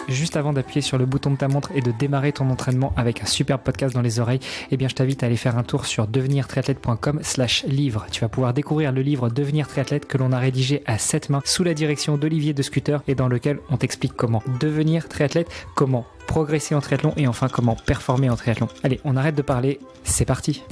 juste avant d'appuyer sur le bouton de ta montre et de démarrer ton entraînement avec un super podcast dans les oreilles, eh bien je t'invite à aller faire un tour sur devenirtriathlète.com/livre. Tu vas pouvoir découvrir le livre Devenir triathlète que l'on a rédigé à 7 mains sous la direction d'Olivier de Scooter et dans lequel on t'explique comment devenir triathlète, comment progresser en triathlon et enfin comment performer en triathlon. Allez, on arrête de parler, c'est parti.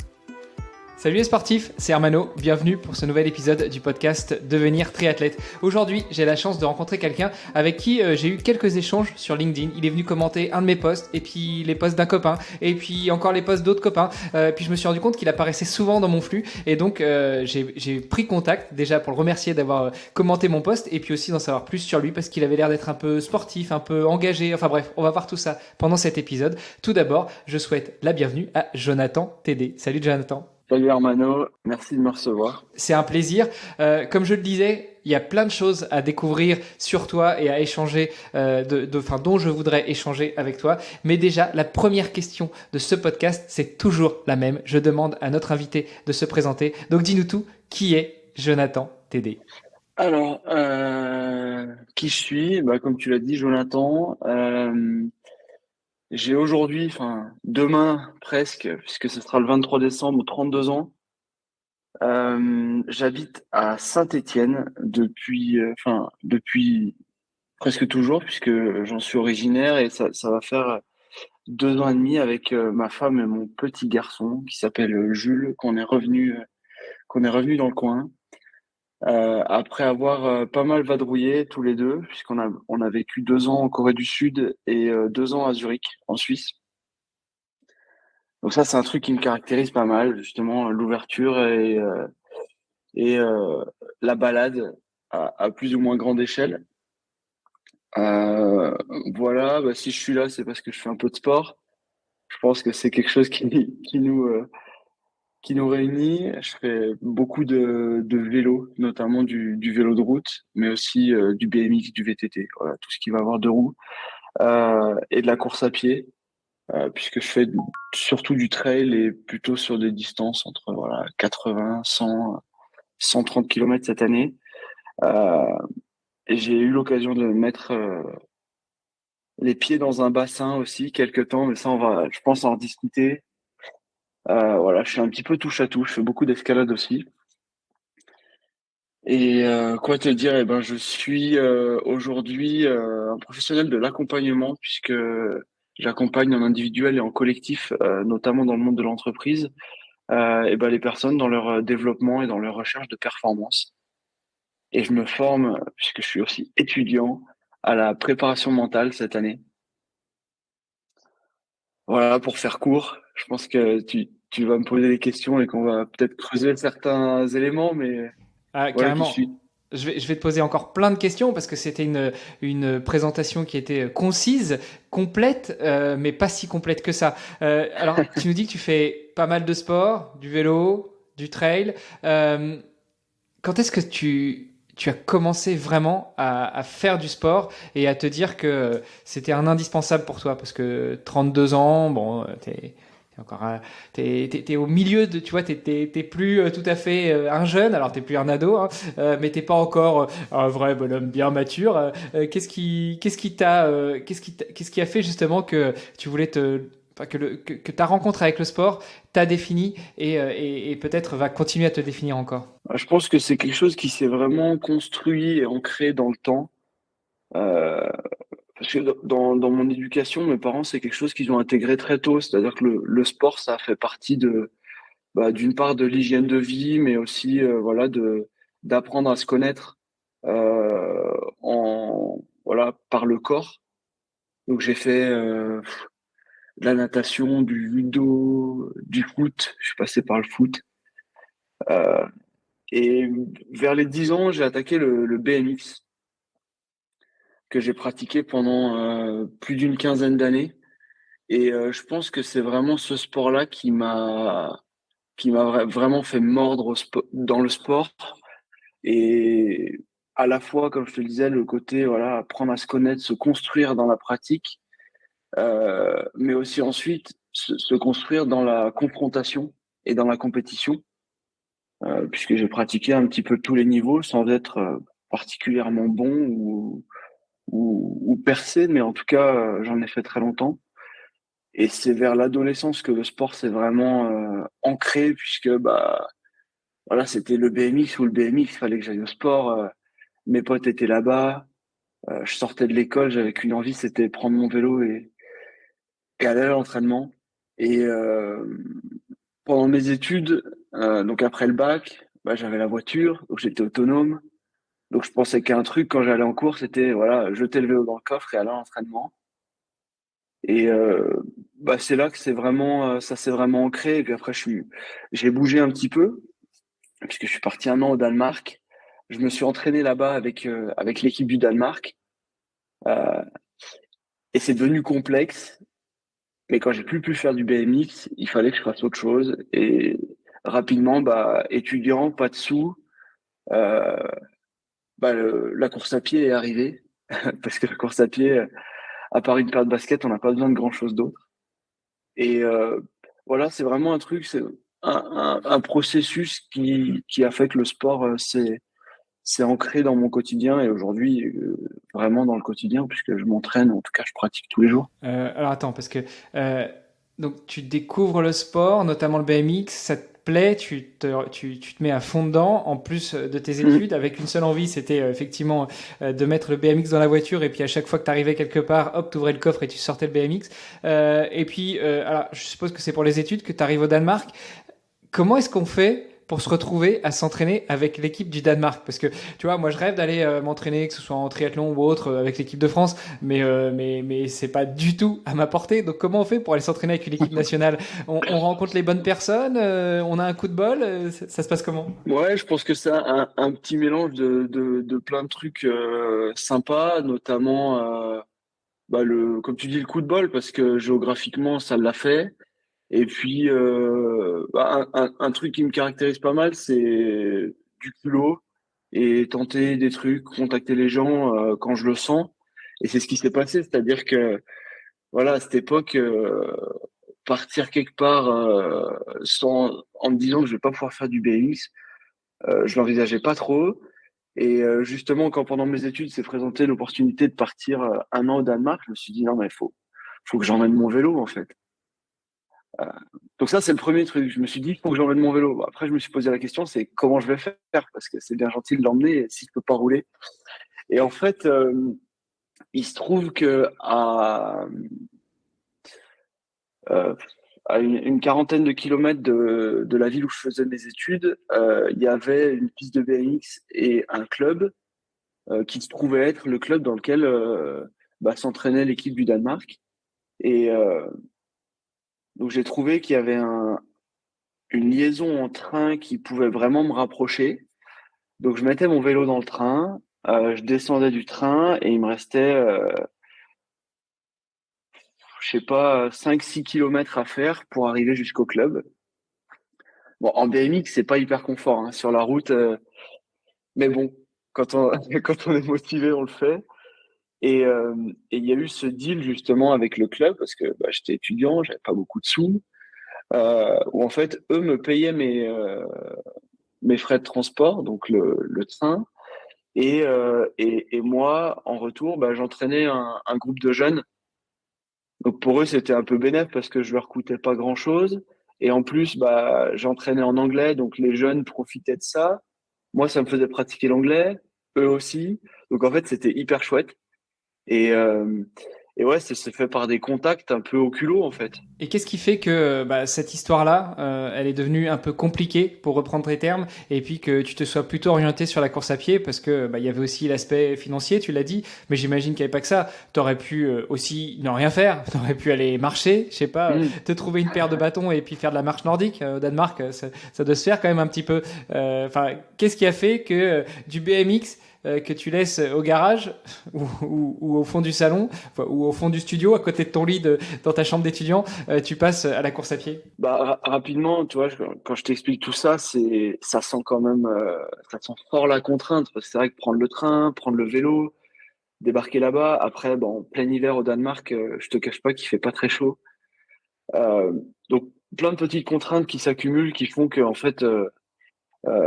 Salut les sportifs, c'est Hermano, bienvenue pour ce nouvel épisode du podcast Devenir triathlète. Aujourd'hui, j'ai la chance de rencontrer quelqu'un avec qui j'ai eu quelques échanges sur LinkedIn. Il est venu commenter un de mes posts, et puis les posts d'un copain, et puis encore les posts d'autres copains. Puis je me suis rendu compte qu'il apparaissait souvent dans mon flux, et donc j'ai pris contact déjà pour le remercier d'avoir commenté mon post, et puis aussi d'en savoir plus sur lui, parce qu'il avait l'air d'être un peu sportif, un peu engagé. Enfin bref, on va voir tout ça pendant cet épisode. Tout d'abord, je souhaite la bienvenue à Jonathan TD. Salut Jonathan. Salut Hermano, merci de me recevoir. C'est un plaisir. Comme je le disais, il y a plein de choses à découvrir sur toi et à échanger, dont je voudrais échanger avec toi. Mais déjà, la première question de ce podcast, c'est toujours la même. Je demande à notre invité de se présenter. Donc dis-nous tout, qui est Jonathan TD? Alors, qui je suis? Comme tu l'as dit, Jonathan. J'ai aujourd'hui, demain presque, puisque ce sera le 23 décembre, 32 ans. J'habite à Saint-Étienne depuis presque toujours, puisque j'en suis originaire et ça va faire 2 ans et demi avec ma femme et mon petit garçon qui s'appelle Jules, qu'on est revenu dans le coin. Après avoir pas mal vadrouillé tous les deux, on a vécu 2 ans en Corée du Sud et 2 ans à Zurich, en Suisse. Donc ça, c'est un truc qui me caractérise pas mal, justement, l'ouverture et la balade à plus ou moins grande échelle. Euh, voilà, si je suis là, c'est parce que je fais un peu de sport. Je pense que c'est quelque chose qui nous réunit. Je fais beaucoup de vélo, notamment du vélo de route, mais aussi du BMX, du VTT, voilà, tout ce qui va avoir deux roues, et de la course à pied, puisque je fais surtout du trail et plutôt sur des distances entre 80, 100, 130 km cette année. Euh, et j'ai eu l'occasion de mettre les pieds dans un bassin aussi quelque temps, mais ça je pense en rediscuter. Voilà, je suis un petit peu touche à tout. Je fais beaucoup d'escalade aussi. Et quoi te dire? Eh ben, je suis aujourd'hui un professionnel de l'accompagnement puisque j'accompagne en individuel et en collectif, notamment dans le monde de l'entreprise, les personnes dans leur développement et dans leur recherche de performance. Et je me forme, puisque je suis aussi étudiant, à la préparation mentale cette année. Voilà, pour faire court, je pense que tu vas me poser des questions et qu'on va peut-être creuser certains éléments, mais Ah, voilà qui je carrément. suis. Je vais te poser encore plein de questions parce que c'était une présentation qui était concise, complète, mais pas si complète que ça. Alors, tu nous dis que tu fais pas mal de sport, du vélo, du trail. Euh, Quand est-ce que tu as commencé vraiment à faire du sport et à te dire que c'était un indispensable pour toi? Parce que 32 ans, bon, t'es encore, t'es au milieu de, tu vois, t'es plus tout à fait un jeune, alors t'es plus un ado, hein, mais t'es pas encore un vrai bonhomme bien mature. Qu'est-ce qui a fait justement que tu voulais enfin, que ta rencontre avec le sport t'a défini et peut-être va continuer à te définir encore? Je pense que c'est quelque chose qui s'est vraiment construit et ancré dans le temps. Euh, Parce que dans mon éducation, mes parents, c'est quelque chose qu'ils ont intégré très tôt. C'est-à-dire que le sport, ça fait partie d'une part de l'hygiène de vie, mais aussi d'apprendre à se connaître par le corps. Donc j'ai fait de la natation, du judo, du foot. Je suis passé par le foot. Euh, et vers les 10 ans, j'ai attaqué le BMX que j'ai pratiqué pendant plus d'une quinzaine d'années. Et je pense que c'est vraiment ce sport-là qui m'a vraiment fait mordre dans le sport. Et à la fois, comme je te le disais, le côté apprendre à se connaître, se construire dans la pratique, mais aussi ensuite se construire dans la confrontation et dans la compétition, puisque j'ai pratiqué un petit peu tous les niveaux sans être particulièrement bon ou percer, mais en tout cas, j'en ai fait très longtemps. Et c'est vers l'adolescence que le sport s'est vraiment ancré, puisque bah voilà, c'était le BMX ou le BMX, il fallait que j'aille au sport. Mes potes étaient là-bas. Je sortais de l'école, j'avais qu'une envie, c'était prendre mon vélo et aller à l'entraînement. Et pendant mes études, donc après le bac, bah, j'avais la voiture, donc j'étais autonome. Donc je pensais qu'un truc quand j'allais en cours, c'était voilà, jeter le vélo dans le coffre et aller à l'entraînement. Et bah, c'est là que ça s'est vraiment ancré. Et puis après, j'ai bougé un petit peu puisque je suis parti 1 an au Danemark. Je me suis entraîné là-bas avec l'équipe du Danemark euh, et c'est devenu complexe. Mais quand j'ai plus pu faire du BMX, il fallait que je fasse autre chose. Et rapidement, bah, étudiant, pas de sous, euh, bah, la course à pied est arrivée parce que la course à pied, à part une paire de baskets, on n'a pas besoin de grand-chose d'autre. Et voilà, c'est vraiment un truc, c'est un processus qui a fait que le sport s'est ancré dans mon quotidien et aujourd'hui vraiment dans le quotidien puisque je m'entraîne, en tout cas je pratique tous les jours. Alors attends, parce que euh, donc tu découvres le sport, notamment le BMX, ça te plaît, tu te mets à fond dedans, en plus de tes Mm. études, avec une seule envie, c'était effectivement de mettre le BMX dans la voiture, et puis à chaque fois que tu arrivais quelque part, hop, tu ouvrais le coffre et tu sortais le BMX. Et puis, alors je suppose que c'est pour les études que tu arrives au Danemark. Comment est-ce qu'on fait pour se retrouver à s'entraîner avec l'équipe du Danemark? Parce que tu vois, moi je rêve d'aller m'entraîner, que ce soit en triathlon ou autre, avec l'équipe de France, mais c'est pas du tout à ma portée. Donc comment on fait pour aller s'entraîner avec une équipe nationale? On rencontre les bonnes personnes, on a un coup de bol, ça se passe comment? Ouais, je pense que c'est un petit mélange de plein de trucs sympas, notamment bah, comme tu dis, le coup de bol, parce que géographiquement, ça l'a fait. Et puis, bah, un truc qui me caractérise pas mal, c'est du culot et tenter des trucs, contacter les gens quand je le sens. Et c'est ce qui s'est passé, c'est-à-dire que voilà, à cette époque, partir quelque part en me disant que je vais pas pouvoir faire du BMX, je l'envisageais pas trop. Et justement, quand pendant mes études s'est présentée l'opportunité de partir 1 an au Danemark, je me suis dit non mais faut que j'emmène mon vélo en fait. Euh, donc ça, c'est le premier truc. Je me suis dit, il faut que j'emmène mon vélo. Bon, après, je me suis posé la question, c'est comment je vais faire parce que c'est bien gentil de l'emmener si je peux pas rouler. Et en fait, il se trouve que euh, à une quarantaine de kilomètres de la ville où je faisais mes études, il y avait une piste de BMX et un club qui se trouvait être le club dans lequel bah, s'entraînait l'équipe du Danemark. Et donc j'ai trouvé qu'il y avait une liaison en train qui pouvait vraiment me rapprocher. Donc je mettais mon vélo dans le train, je descendais du train et il me restait, je sais pas, 5-6 kilomètres à faire pour arriver jusqu'au club. Bon, en BMX, c'est pas hyper confort hein, sur la route, mais bon, quand on, quand on est motivé, on le fait. Et il y a eu ce deal justement avec le club parce que bah, j'étais étudiant, j'avais pas beaucoup de sous, où en fait eux me payaient mes frais de transport, donc le train. Et moi, en retour, bah, j'entraînais un groupe de jeunes. Donc pour eux, c'était un peu bénéf parce que je leur coûtais pas grand-chose. Et en plus, bah, j'entraînais en anglais, donc les jeunes profitaient de ça. Moi, ça me faisait pratiquer l'anglais, eux aussi. Donc en fait, c'était hyper chouette. Et, euh, et ouais, c'est fait par des contacts un peu au culot, en fait. Et qu'est-ce qui fait que bah, cette histoire-là, elle est devenue un peu compliquée, pour reprendre tes termes, et puis que tu te sois plutôt orienté sur la course à pied, parce que bah, il y avait aussi l'aspect financier, tu l'as dit, mais j'imagine qu'il n'y avait pas que ça. Tu aurais pu aussi ne rien faire, tu aurais pu aller marcher, je sais pas, Hmm. te trouver une paire de bâtons et puis faire de la marche nordique au Danemark, ça doit se faire quand même un petit peu. Enfin, qu'est-ce qui a fait que du BMX que tu laisses au garage ou au fond du salon, enfin, ou au fond du studio, à côté de ton lit dans ta chambre d'étudiant, tu passes à la course à pied? Bah, rapidement, tu vois, quand je t'explique tout ça, ça sent quand même, ça sent fort la contrainte. Parce que c'est vrai que prendre le train, prendre le vélo, débarquer là-bas. Après, bon, en plein hiver au Danemark, je te cache pas qu'il fait pas très chaud. Euh, donc, plein de petites contraintes qui s'accumulent, qui font que, en fait,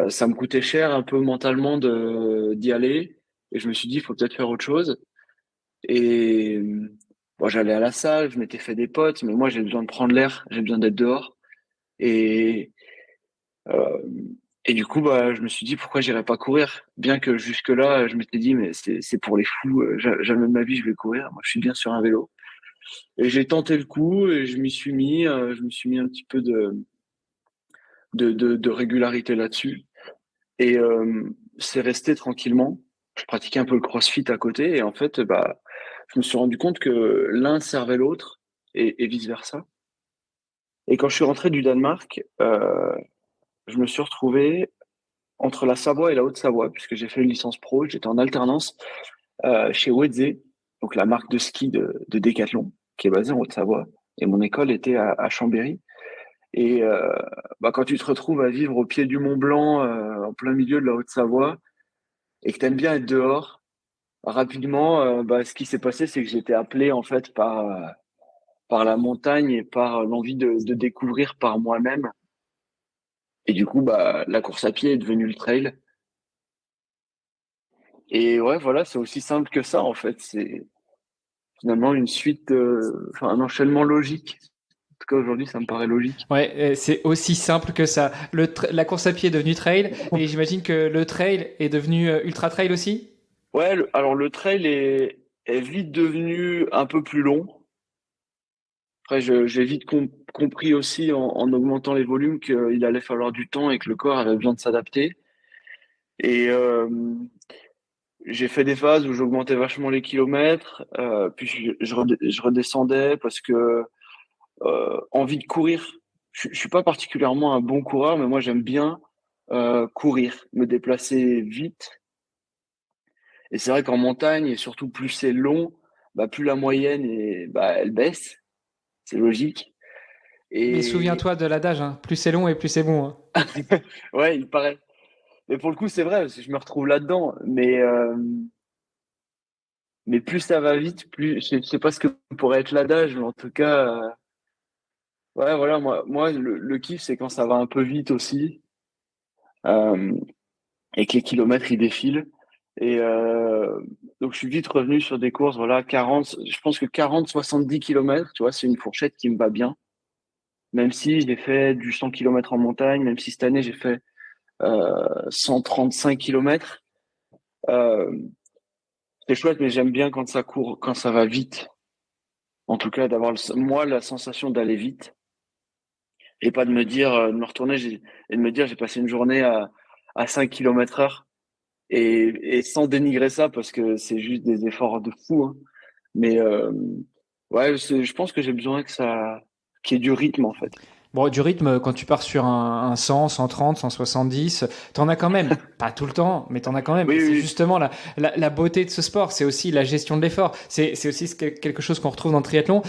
ça me coûtait cher un peu mentalement d'y aller. Et je me suis dit, il faut peut-être faire autre chose. Et bon, j'allais à la salle, je m'étais fait des potes, mais moi j'ai besoin de prendre l'air, j'ai besoin d'être dehors. Et euh, et du coup, bah, je me suis dit pourquoi j'irais pas courir, bien que jusque-là, je m'étais dit mais c'est pour les fous, jamais de ma vie je vais courir. Moi, je suis bien sur un vélo. Et j'ai tenté le coup et je me suis mis un petit peu de régularité là-dessus. Et c'est resté tranquillement. Je pratiquais un peu le CrossFit à côté et en fait, bah, je me suis rendu compte que l'un servait l'autre et vice-versa. Et quand je suis rentré du Danemark, je me suis retrouvé entre la Savoie et la Haute-Savoie, puisque j'ai fait une licence pro, j'étais en alternance chez Wedze, donc la marque de ski de Décathlon, qui est basée en Haute-Savoie. Et mon école était à Chambéry. Et bah, quand tu te retrouves à vivre au pied du Mont Blanc, en plein milieu de la Haute-Savoie, et que tu aimes bien être dehors, rapidement, bah, ce qui s'est passé, c'est que j'étais appelé en fait par la montagne et par l'envie de découvrir par moi-même. Et du coup, bah, la course à pied est devenue le trail. Et ouais, voilà, c'est aussi simple que ça en fait. C'est finalement une suite, enfin un enchaînement logique. En tout cas, aujourd'hui, ça me paraît logique. Ouais, c'est aussi simple que ça. La course à pied est devenue trail et j'imagine que le trail est devenu ultra trail aussi. Ouais, alors le trail est vite devenu un peu plus long. Après, j'ai vite compris aussi en augmentant les volumes qu'il allait falloir du temps et que le corps avait besoin de s'adapter. Et j'ai fait des phases où j'augmentais vachement les kilomètres, puis je redescendais parce que envie de courir. Je suis pas particulièrement un bon coureur, mais moi j'aime bien courir, me déplacer vite. Et c'est vrai qu'en montagne, et surtout plus c'est long, bah, plus la moyenne bah, elle baisse, c'est logique. Mais Et souviens-toi de l'adage, hein, plus c'est long et plus c'est bon, hein. ouais, il paraît. Mais pour le coup, c'est vrai, parce que je me retrouve là-dedans. Mais plus ça va vite, plus je sais pas ce que pourrait être l'adage, mais en tout cas, ouais, voilà, moi le kiff, c'est quand ça va un peu vite aussi, euh, et que les kilomètres ils défilent. Et donc je suis vite revenu sur des courses, voilà, 40, je pense que 40-70 kilomètres, tu vois, c'est une fourchette qui me va bien. Même si j'ai fait du 100 kilomètres en montagne, même si cette année j'ai fait 135 kilomètres. Euh, c'est chouette, mais j'aime bien quand ça court, quand ça va vite. En tout cas, d'avoir moi la sensation d'aller vite et pas de me dire, de me retourner et de me dire j'ai passé une journée à 5 kilomètres heure et sans dénigrer ça parce que c'est juste des efforts de fou. Hein. Mais ouais, je pense que j'ai besoin qu'il y ait du rythme en fait. Bon, du rythme, quand tu pars sur un 100, 130, 170, t'en as quand même. Pas tout le temps, mais t'en as quand même. Oui, Et c'est oui, justement la beauté de ce sport. C'est aussi la gestion de l'effort. C'est aussi quelque chose qu'on retrouve dans le triathlon.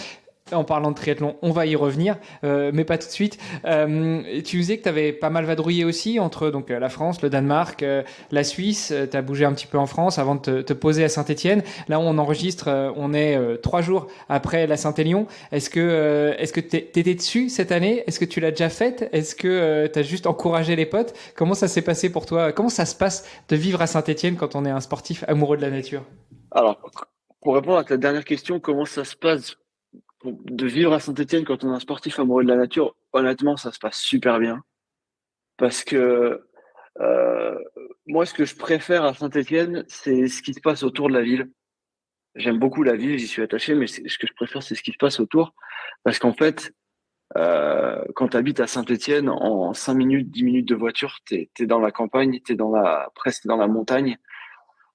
En parlant de triathlon, on va y revenir, mais pas tout de suite. Tu disais que tu avais pas mal vadrouillé aussi entre donc la France, le Danemark, la Suisse. Tu as bougé un petit peu en France avant de te poser à Saint-Étienne. Là, on enregistre, on est 3 jours après la Saint-Élion. Est-ce que t'étais dessus cette année? Est-ce que tu l'as déjà faite? Est-ce que tu as juste encouragé les potes? Comment ça s'est passé pour toi? Comment ça se passe de vivre à Saint-Étienne quand on est un sportif amoureux de la nature? Alors, pour répondre à ta dernière question, comment ça se passe de vivre à Saint-Étienne quand on est un sportif amoureux de la nature? Honnêtement, ça se passe super bien. Parce que euh, moi, ce que je préfère à Saint-Étienne, c'est ce qui se passe autour de la ville. J'aime beaucoup la ville, j'y suis attaché, mais ce que je préfère, c'est ce qui se passe autour. Parce qu'en fait, quand tu habites à Saint-Étienne, en 5 minutes, 10 minutes de voiture, t'es dans la campagne, presque dans la montagne.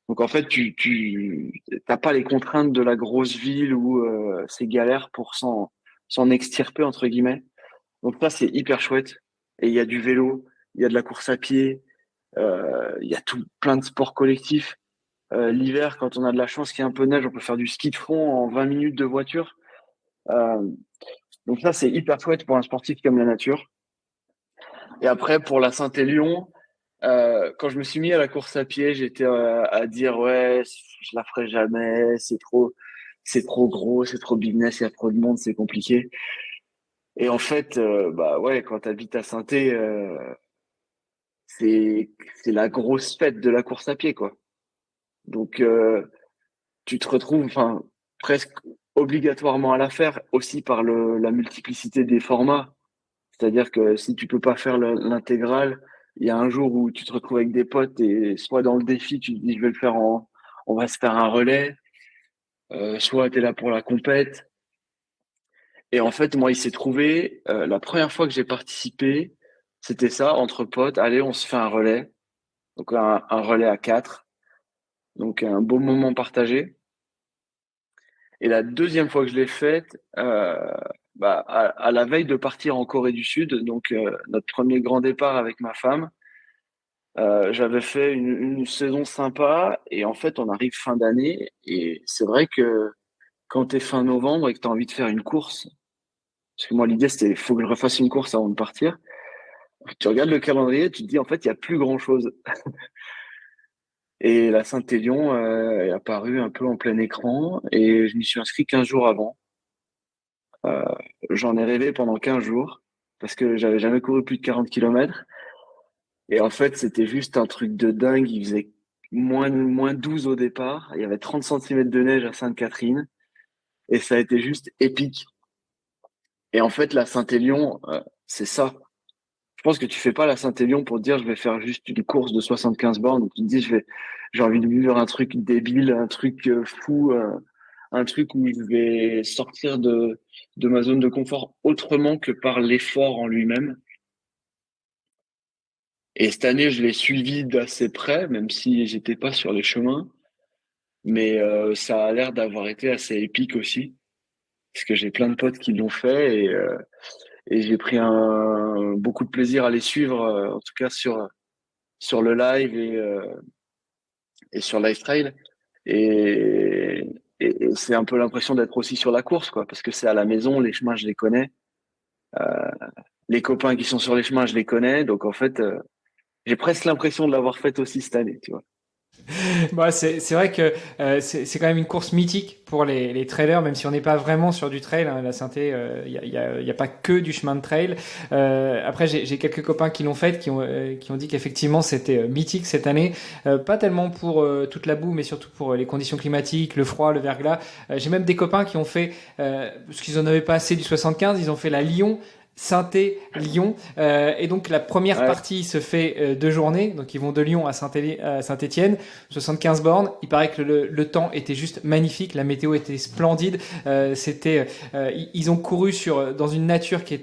Donc en fait, tu t'as pas les contraintes de la grosse ville où c'est galère pour s'en extirper entre guillemets. Donc ça, c'est hyper chouette. Et il y a du vélo, il y a de la course à pied, il y a tout plein de sports collectifs. L'hiver, quand on a de la chance qu'il y ait un peu de neige, on peut faire du ski de fond en 20 minutes de voiture. Euh, donc ça, c'est hyper chouette pour un sportif qui aime la nature. Et après, pour la Saint-Élion, quand je me suis mis à la course à pied, j'étais à dire ouais, je la ferai jamais, c'est trop gros, c'est trop business, il y a trop de monde, c'est compliqué. Et en fait, bah ouais, quand t'habites à Saint-É, c'est c'est la grosse fête de la course à pied quoi. Donc tu te retrouves, enfin, presque obligatoirement à la faire aussi par la multiplicité des formats. C'est-à-dire que si tu peux pas faire l'intégrale, il y a un jour où tu te retrouves avec des potes et soit dans le défi, tu te dis je vais le faire on va se faire un relais, soit tu es là pour la compète. Et en fait, moi, il s'est trouvé, la première fois que j'ai participé, c'était ça, entre potes, allez, on se fait un relais. Donc un relais à quatre. Donc un beau moment partagé. Et la deuxième fois que je l'ai faite, à la veille de partir en Corée du Sud, donc notre premier grand départ avec ma femme, j'avais fait une saison sympa et en fait on arrive fin d'année et c'est vrai que quand t'es fin novembre et que t'as envie de faire une course, parce que moi l'idée c'était faut que je refasse une course avant de partir, tu regardes le calendrier, tu te dis en fait il y a plus grand chose. Et la Saint-Élion est apparue un peu en plein écran et je m'y suis inscrit 15 jours avant. Euh, J'en ai rêvé pendant 15 jours parce que j'avais jamais couru plus de 40 kilomètres. Et en fait, c'était juste un truc de dingue. Il faisait moins 12 au départ. Il y avait 30 centimètres de neige à Sainte-Catherine et ça a été juste épique. Et en fait, la Saint-Élion, c'est ça. Je pense que tu fais pas la Saint-Élion pour te dire je vais faire juste une course de 75 bornes. Tu te dis j'ai envie de vivre un truc débile, un truc fou, un truc où je vais sortir de ma zone de confort autrement que par l'effort en lui-même. Et cette année, je l'ai suivi d'assez près, même si j'étais pas sur les chemins. Mais ça a l'air d'avoir été assez épique aussi, parce que j'ai plein de potes qui l'ont fait et j'ai pris beaucoup de plaisir à les suivre, en tout cas sur le live et sur Lifetrail. Et, et c'est un peu l'impression d'être aussi sur la course, quoi, parce que c'est à la maison, les chemins, je les connais. Les copains qui sont sur les chemins, je les connais. Donc, en fait, j'ai presque l'impression de l'avoir faite aussi cette année, tu vois. Bah, c'est vrai que c'est quand même une course mythique pour les trailers, même si on n'est pas vraiment sur du trail. Hein, la Synthé, y a pas que du chemin de trail. Après, j'ai quelques copains qui l'ont fait, qui ont dit qu'effectivement c'était mythique cette année. Pas tellement pour toute la boue, mais surtout pour les conditions climatiques, le froid, le verglas. J'ai même des copains qui ont fait, parce qu'ils en avaient pas assez du 75, ils ont fait la Lyon. Saint-Lyon. Et donc la première Ouais, partie se fait 2 journées. Donc ils vont de Lyon à Saint-Étienne, 75 bornes. Il paraît que le temps était juste magnifique, la météo était splendide. Ils ont couru dans une nature qui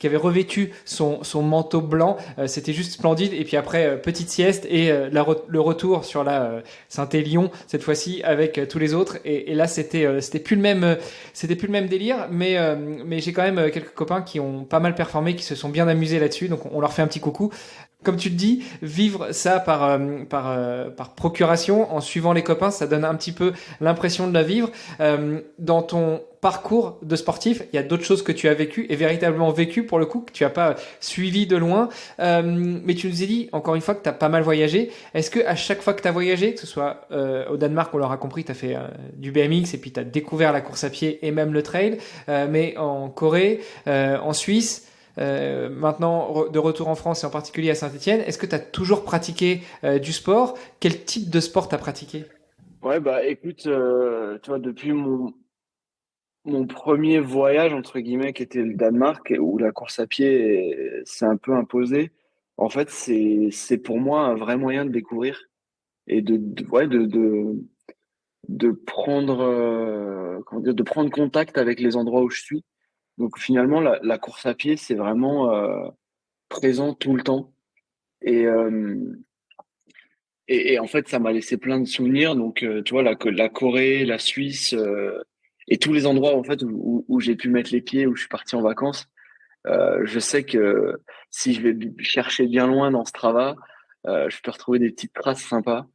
avait revêtu son manteau blanc. C'était juste splendide. Et puis après petite sieste et le retour sur la Saint-Élion cette fois-ci avec tous les autres. Et là c'était plus le même délire, mais j'ai quand même quelques copains qui ont pas mal performé, qui se sont bien amusés là-dessus, donc on leur fait un petit coucou. Comme tu te dis, vivre ça par procuration, en suivant les copains, ça donne un petit peu l'impression de la vivre. Dans ton parcours de sportif, il y a d'autres choses que tu as vécues et véritablement vécues pour le coup, que tu n'as pas suivi de loin. Mais tu nous as dit, encore une fois, que tu as pas mal voyagé. Est-ce que à chaque fois que tu as voyagé, que ce soit au Danemark, on l'aura compris, tu as fait du BMX et puis tu as découvert la course à pied et même le trail, mais en Corée, en Suisse, maintenant, de retour en France et en particulier à Saint-Étienne, est-ce que tu as toujours pratiqué du sport? Quel type de sport tu as pratiqué? ouais, bah écoute, tu vois, depuis mon premier voyage, entre guillemets, qui était le Danemark, où la course à pied s'est un peu imposée, en fait, c'est pour moi un vrai moyen de découvrir et ouais, de prendre, comment dire, de prendre contact avec les endroits où je suis. Donc finalement, la course à pied, c'est vraiment présent tout le temps. Et, euh, et en fait, ça m'a laissé plein de souvenirs. Donc, tu vois, la Corée, la Suisse et tous les endroits en fait où j'ai pu mettre les pieds, où je suis parti en vacances. Je sais que si je vais chercher bien loin dans Strava, je peux retrouver des petites traces sympas.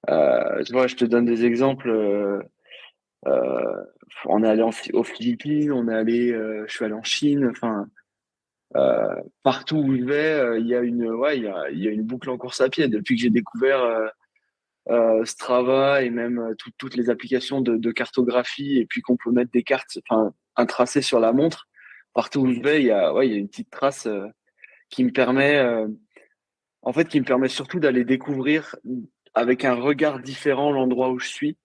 Tu vois, je te donne des exemples. Euh, on est allé aux Philippines, je suis allé en Chine. Enfin, partout où je vais, il y a une boucle en course à pied. Depuis que j'ai découvert Strava et même toutes les applications de cartographie et puis qu'on peut mettre des cartes, enfin un tracé sur la montre. Partout où je vais, il y a une petite trace qui me permet, qui me permet surtout d'aller découvrir avec un regard différent l'endroit où je suis.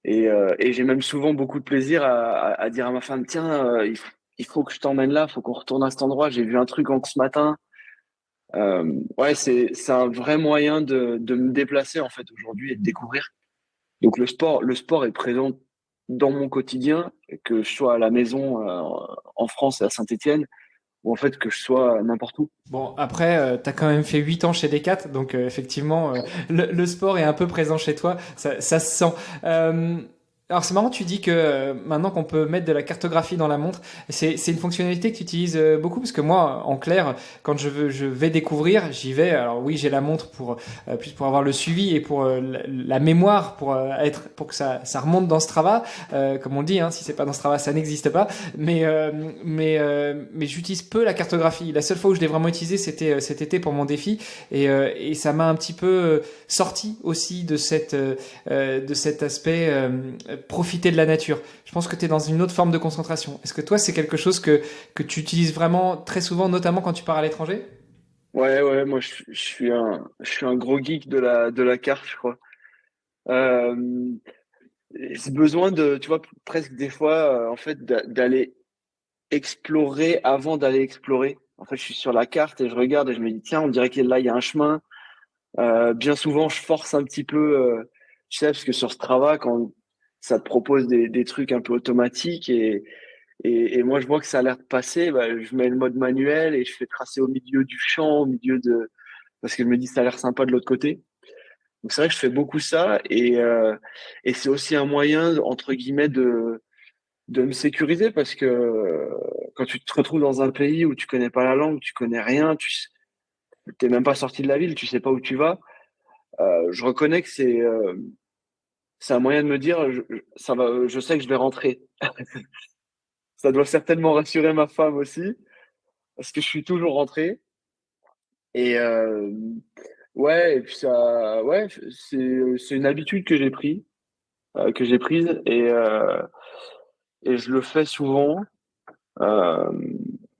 Et j'ai même souvent beaucoup de plaisir à dire à ma femme, tiens, il faut que je t'emmène là, faut qu'on retourne à cet endroit. J'ai vu un truc encore ce matin. Ouais, c'est un vrai moyen de me déplacer en fait aujourd'hui et de découvrir. Donc le sport est présent dans mon quotidien, que je sois à la maison en France et à Saint-Étienne, ou en fait que je sois n'importe où. Bon, après, tu as quand même fait 8 ans chez Decat, donc effectivement, le sport est un peu présent chez toi, ça se sent. Euh, alors c'est marrant, tu dis que maintenant qu'on peut mettre de la cartographie dans la montre, c'est une fonctionnalité que tu utilises beaucoup, parce que moi, en clair, quand je vais découvrir, j'y vais. Alors oui, j'ai la montre pour plus pour avoir le suivi et pour la mémoire, pour que ça remonte dans Strava, comme on le dit, hein, si c'est pas dans Strava, ça n'existe pas. Mais j'utilise peu la cartographie. La seule fois où je l'ai vraiment utilisé, c'était cet été pour mon défi, et ça m'a un petit peu sorti aussi de cet aspect profiter de la nature. Je pense que tu es dans une autre forme de concentration. Est-ce que toi, c'est quelque chose que tu utilises vraiment très souvent, notamment quand tu pars à l'étranger? Ouais, ouais, moi je suis un gros geek de la carte, je crois. Euh, j'ai besoin de, tu vois, presque des fois, en fait, d'aller explorer avant d'aller explorer. En fait, je suis sur la carte et je regarde et je me dis, tiens, on dirait que là, il y a un chemin. Bien souvent, je force un petit peu, tu sais, parce que sur Strava, quand ça te propose des trucs un peu automatiques et moi, je vois que ça a l'air de passer, bah, je mets le mode manuel et je fais tracer au milieu du champ, au milieu de, parce que je me dis, ça a l'air sympa de l'autre côté. Donc c'est vrai que je fais beaucoup ça et c'est aussi un moyen, entre guillemets, de me sécuriser parce que quand tu te retrouves dans un pays où tu connais pas la langue, tu connais rien, tu t'es même pas sorti de la ville, tu sais pas où tu vas. Je reconnais que c'est un moyen de me dire ça va, je sais que je vais rentrer. Ça doit certainement rassurer ma femme aussi parce que je suis toujours rentré et ouais et puis ça ouais c'est une habitude que j'ai prise et je le fais souvent. Euh,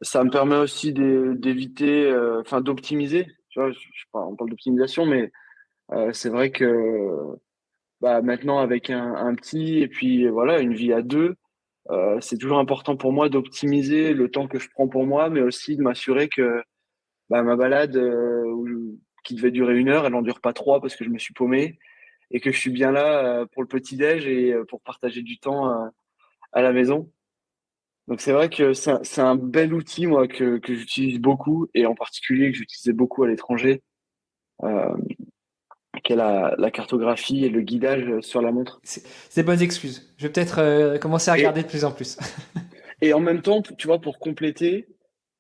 Ça me permet aussi d'éviter, enfin d'optimiser. Tu vois, on parle d'optimisation, mais c'est vrai que bah, maintenant avec un petit et puis voilà une vie à deux, c'est toujours important pour moi d'optimiser le temps que je prends pour moi, mais aussi de m'assurer que bah, ma balade qui devait durer 1 heure, elle en dure pas 3 parce que je me suis paumé et que je suis bien là pour le petit déj et pour partager du temps à la maison. Donc c'est vrai que c'est un bel outil moi que j'utilise beaucoup et en particulier que j'utilisais beaucoup à l'étranger, euh, qu'est la cartographie et le guidage sur la montre. C'est des bonnes excuses. Je vais peut-être commencer à Et, regarder de plus en plus. et en même temps, tu vois, pour compléter,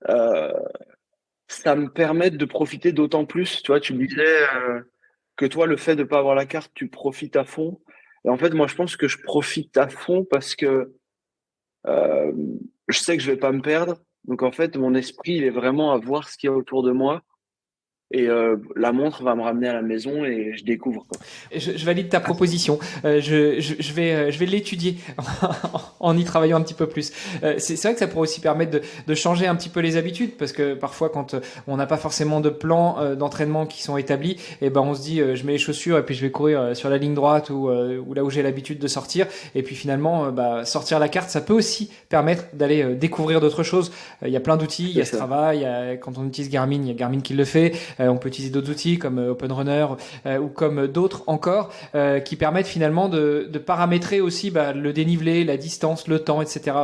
euh, ça me permet de profiter d'autant plus. Tu vois, tu me disais que toi, le fait de pas avoir la carte, tu profites à fond. Et en fait, moi, je pense que je profite à fond parce que euh, je sais que je vais pas me perdre. Donc en fait, mon esprit, il est vraiment à voir ce qu'il y a autour de moi. Et la montre va me ramener à la maison et je découvre, quoi. Je valide ta proposition. Je vais l'étudier en y travaillant un petit peu plus. C'est vrai que ça pourrait aussi permettre de changer un petit peu les habitudes, parce que parfois, quand on n'a pas forcément de plan d'entraînement qui sont établis, et ben on se dit, je mets les chaussures et puis je vais courir sur la ligne droite ou là où j'ai l'habitude de sortir. Et puis finalement, bah, sortir la carte, ça peut aussi permettre d'aller découvrir d'autres choses. Il y a plein d'outils, il y C'est a ça. Strava, quand on utilise Garmin, il y a Garmin qui le fait. On peut utiliser d'autres outils comme Open Runner ou comme d'autres encore qui permettent finalement de paramétrer aussi bah, le dénivelé, la distance, le temps, etc.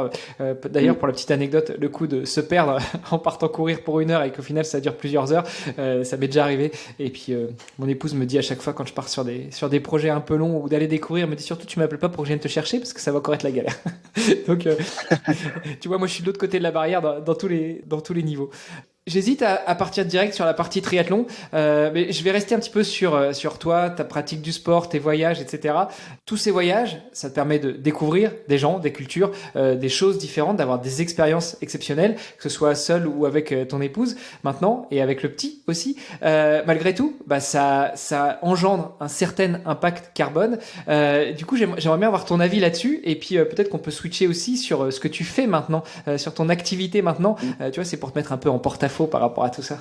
D'ailleurs, Mm. pour la petite anecdote, le coup de se perdre en partant courir pour 1 heure et qu'au final ça dure plusieurs heures, ça m'est déjà arrivé. Et puis mon épouse me dit à chaque fois quand je pars sur des projets un peu longs ou d'aller découvrir, elle me dit surtout tu m'appelles pas pour que je vienne te chercher parce que ça va encore être la galère. Donc tu vois, moi je suis de l'autre côté de la barrière dans tous les niveaux. J'hésite à partir direct sur la partie triathlon, mais je vais rester un petit peu sur toi, ta pratique du sport, tes voyages, etc. Tous ces voyages, ça te permet de découvrir des gens, des cultures, des choses différentes, d'avoir des expériences exceptionnelles, que ce soit seul ou avec ton épouse maintenant, et avec le petit aussi. Malgré tout, bah, ça engendre un certain impact carbone. Du coup, j'aimerais bien avoir ton avis là-dessus, et puis peut-être qu'on peut switcher aussi sur ce que tu fais maintenant, sur ton activité maintenant. Mm. Tu vois, c'est pour te mettre un peu en porte-à-faux par rapport à tout ça.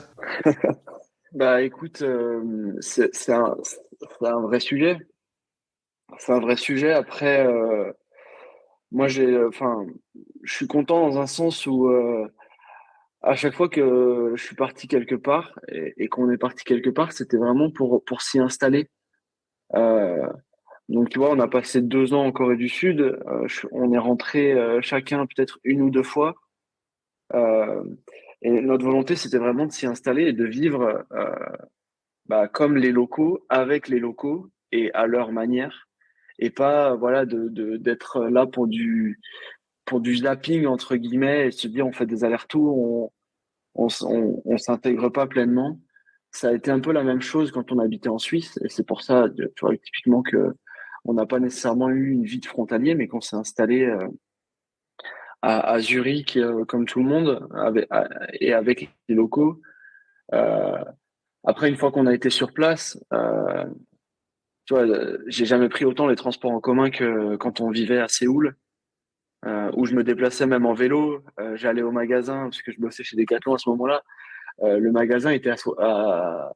Bah écoute, c'est un vrai sujet. C'est un vrai sujet. Après, moi, je suis content dans un sens où à chaque fois que je suis parti quelque part et qu'on est parti quelque part, c'était vraiment pour s'y installer. Euh, donc, tu vois, on a passé 2 ans en Corée du Sud. On est rentré chacun peut-être une ou deux fois. Euh, et notre volonté, c'était vraiment de s'y installer et de vivre comme les locaux, avec les locaux et à leur manière. Et pas, voilà, d'être là pour du zapping, entre guillemets, et se dire on fait des allers-retours, on s'intègre pas pleinement. Ça a été un peu la même chose quand on habitait en Suisse. Et c'est pour ça, tu vois, typiquement que on n'a pas nécessairement eu une vie de frontalier, mais qu'on s'est installé à Zurich, comme tout le monde, et avec les locaux. Euh, Après, une fois qu'on a été sur place, tu vois, j'ai jamais pris autant les transports en commun que quand on vivait à Séoul, où je me déplaçais même en vélo. J'allais au magasin parce que je bossais chez Decathlon à ce moment-là. Le magasin était à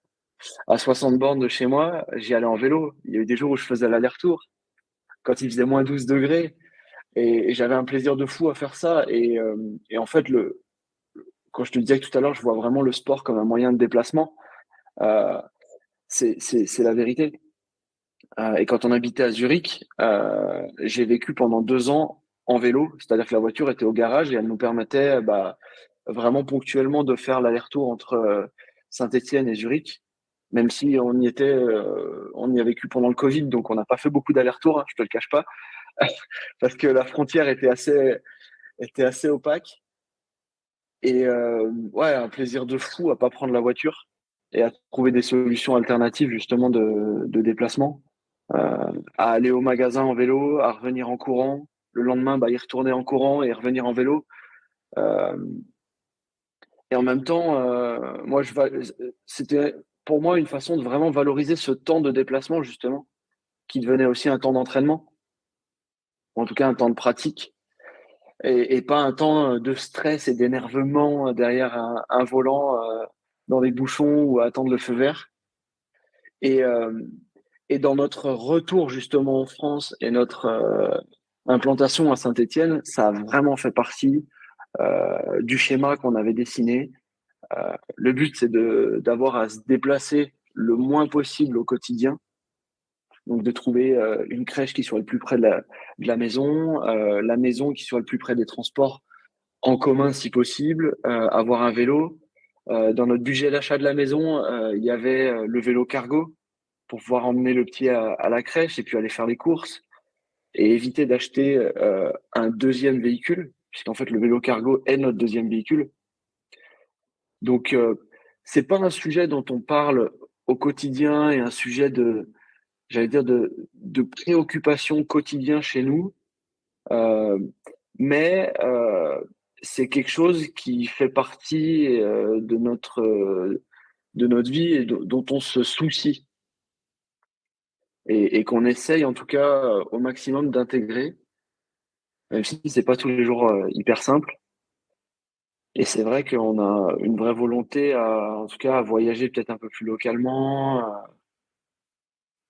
60 bornes de chez moi. J'y allais en vélo. Il y a eu des jours où je faisais l'aller-retour quand il faisait moins 12 degrés, et j'avais un plaisir de fou à faire ça. Et en fait, quand je te disais que tout à l'heure, je vois vraiment le sport comme un moyen de déplacement. Euh, c'est la vérité. Et quand on habitait à Zurich, j'ai vécu pendant 2 ans en vélo, c'est-à-dire que la voiture était au garage et elle nous permettait vraiment ponctuellement de faire l'aller-retour entre Saint-Étienne et Zurich, même si on y a vécu pendant le Covid, donc on n'a pas fait beaucoup d'allers-retours, hein, je te le cache pas, parce que la frontière était assez opaque. Et ouais, un plaisir de fou à pas prendre la voiture et à trouver des solutions alternatives justement de déplacement. À aller au magasin en vélo, à revenir en courant. Le lendemain, y retourner en courant et revenir en vélo. Euh, et en même temps, c'était pour moi une façon de vraiment valoriser ce temps de déplacement, justement, qui devenait aussi un temps d'entraînement, ou en tout cas un temps de pratique, et pas un temps de stress et d'énervement derrière un volant, dans les bouchons ou à attendre le feu vert. Et, euh, et dans notre retour justement en France et notre implantation à Saint-Étienne, ça a vraiment fait partie du schéma qu'on avait dessiné. Le but, c'est d'avoir à se déplacer le moins possible au quotidien. Donc de trouver une crèche qui soit le plus près de la maison, la maison qui soit le plus près des transports en commun si possible, avoir un vélo. Dans notre budget d'achat de la maison, il y avait le vélo cargo pour pouvoir emmener le petit à la crèche et puis aller faire les courses, et éviter d'acheter un deuxième véhicule, puisqu'en fait le vélo cargo est notre deuxième véhicule. Donc c'est pas un sujet dont on parle au quotidien et un sujet j'allais dire de préoccupation quotidien chez nous, euh, mais c'est quelque chose qui fait partie de notre vie et dont on se soucie, et qu'on essaye en tout cas au maximum d'intégrer, même si c'est pas tous les jours hyper simple. Et c'est vrai qu'on a une vraie volonté en tout cas, à voyager peut-être un peu plus localement,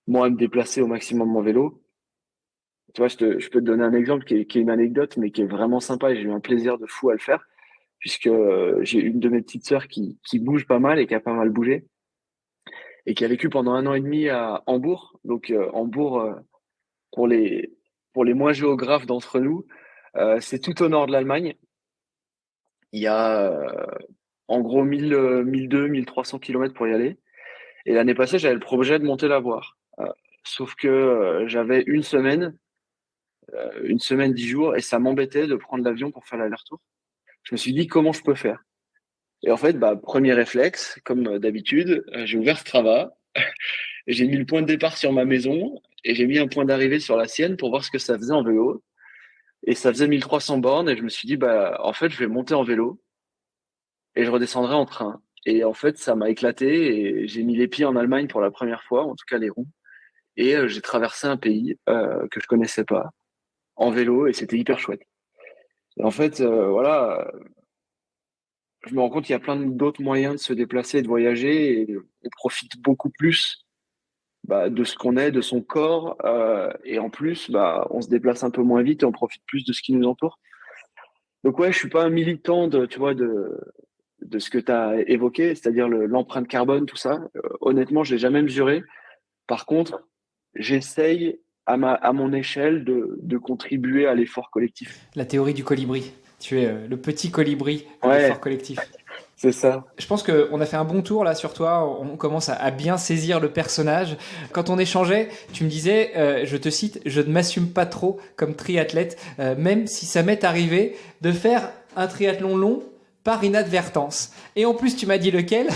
moi, à me déplacer au maximum en vélo. Tu vois, je peux te donner un exemple qui est une anecdote, mais qui est vraiment sympa, et j'ai eu un plaisir de fou à le faire, puisque j'ai une de mes petites sœurs qui bouge pas mal et qui a pas mal bougé, et qui a vécu pendant 1 an et demi à Hambourg. Donc, Hambourg, pour pour les moins géographes d'entre nous, c'est tout au nord de l'Allemagne. Il y a en gros 1200-1300 kilomètres pour y aller. Et l'année passée, j'avais le projet de monter la voir. Sauf que j'avais une semaine, 10 jours, et ça m'embêtait de prendre l'avion pour faire l'aller-retour. Je me suis dit comment je peux faire. Et en fait, premier réflexe, comme d'habitude, j'ai ouvert Strava, j'ai mis le point de départ sur ma maison et j'ai mis un point d'arrivée sur la sienne pour voir ce que ça faisait en vélo. Et ça faisait 1300 bornes, et je me suis dit en fait, je vais monter en vélo et je redescendrai en train. Et en fait, ça m'a éclaté, et j'ai mis les pieds en Allemagne pour la première fois, en tout cas les roues, et j'ai traversé un pays que je connaissais pas en vélo, et c'était hyper chouette. Et en fait, voilà, je me rends compte qu'il y a plein d'autres moyens de se déplacer et de voyager, et on profite beaucoup plus de ce qu'on est, de son corps, et en plus, on se déplace un peu moins vite et on profite plus de ce qui nous entoure. Donc ouais, je suis pas un militant tu vois, de ce que tu as évoqué, c'est-à-dire l'empreinte carbone, tout ça. Honnêtement, je l'ai jamais mesuré. Par contre, j'essaye à mon échelle de contribuer à l'effort collectif. La théorie du colibri. Tu es le petit colibri de l'effort Ouais, collectif. c'est ça. Je pense qu'on a fait un bon tour là sur toi, on commence à bien saisir le personnage. Quand on échangeait, tu me disais, je te cite, je ne m'assume pas trop comme triathlète, même si ça m'est arrivé de faire un triathlon long par inadvertance. Et en plus, tu m'as dit lequel.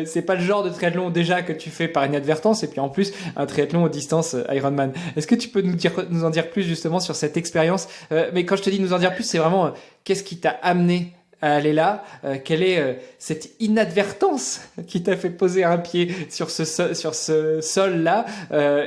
C'est pas le genre de triathlon déjà que tu fais par inadvertance, et puis en plus, un triathlon aux distances Ironman. Est-ce que tu peux nous en dire plus justement sur cette expérience? Mais quand je te dis nous en dire plus, c'est vraiment qu'est-ce qui t'a amené à aller là, quelle est cette inadvertance qui t'a fait poser un pied sur ce sol-là,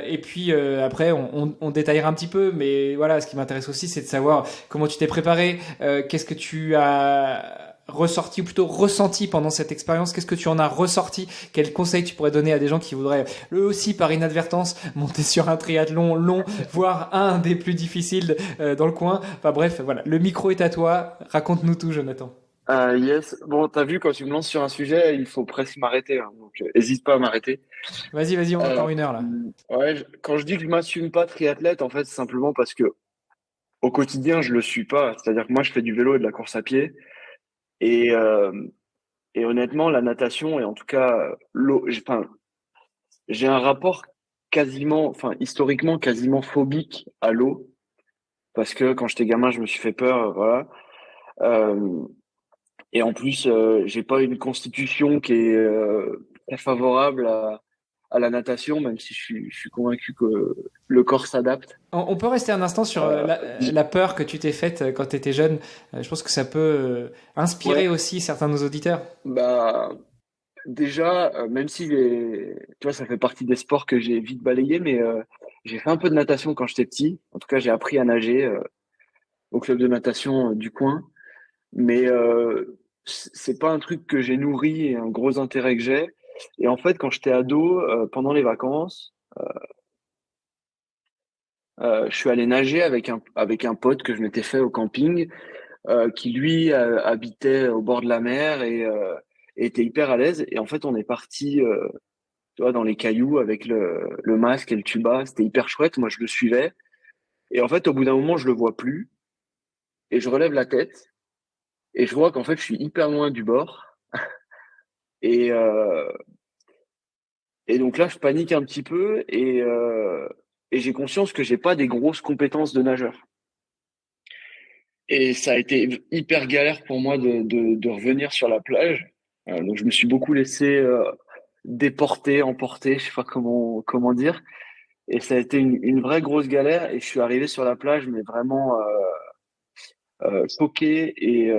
et puis après on détaillera un petit peu, mais voilà, ce qui m'intéresse aussi c'est de savoir comment tu t'es préparé, qu'est-ce que tu as ressorti ou plutôt ressenti pendant cette expérience, qu'est-ce que tu en as ressorti, quels conseils tu pourrais donner à des gens qui voudraient eux aussi par inadvertance monter sur un triathlon long, voire un des plus difficiles dans le coin. Enfin bref, voilà, le micro est à toi, raconte-nous tout Jonathan. Yes. Bon, t'as vu, quand tu me lances sur un sujet, il faut presque m'arrêter, hein, donc hésite pas à m'arrêter. Vas-y, on a Euh, encore 1 heure là. ouais, quand je dis que je m'assume pas triathlète, en fait, c'est simplement parce que au quotidien, je le suis pas. C'est-à-dire que moi, je fais du vélo et de la course à pied, et, euh, et honnêtement, la natation et en tout cas l'eau, j'ai un rapport quasiment, enfin historiquement quasiment phobique à l'eau, parce que quand j'étais gamin, je me suis fait peur, voilà. Euh, et en plus, j'ai pas une constitution qui est très favorable à la natation, même si je suis convaincu que le corps s'adapte. On peut rester un instant sur Euh, la peur que tu t'es faite quand tu étais jeune. Je pense que ça peut inspirer ouais, aussi certains de nos auditeurs. bah déjà, même si tu vois, ça fait partie des sports que j'ai vite balayé, mais j'ai fait un peu de natation quand j'étais petit. En tout cas, j'ai appris à nager au club de natation du coin. Mais c'est pas un truc que j'ai nourri et un gros intérêt que j'ai. Et en fait, quand j'étais ado, pendant les vacances, je suis allé nager avec un pote que je m'étais fait au camping, qui lui habitait au bord de la mer et était hyper à l'aise. Et en fait, on est parti, tu vois, dans les cailloux avec le masque et le tuba. C'était hyper chouette. Moi, je le suivais. Et en fait, au bout d'un moment, je le vois plus. Et je relève la tête et je vois qu'en fait, je suis hyper loin du bord. Et, euh, et donc là, je panique un petit peu et j'ai conscience que j'ai pas des grosses compétences de nageur. Et ça a été hyper galère pour moi de revenir sur la plage. Donc je me suis beaucoup laissé déporter, emporter, je sais pas comment dire. Et ça a été une vraie grosse galère. Et je suis arrivé sur la plage, mais vraiment choqué et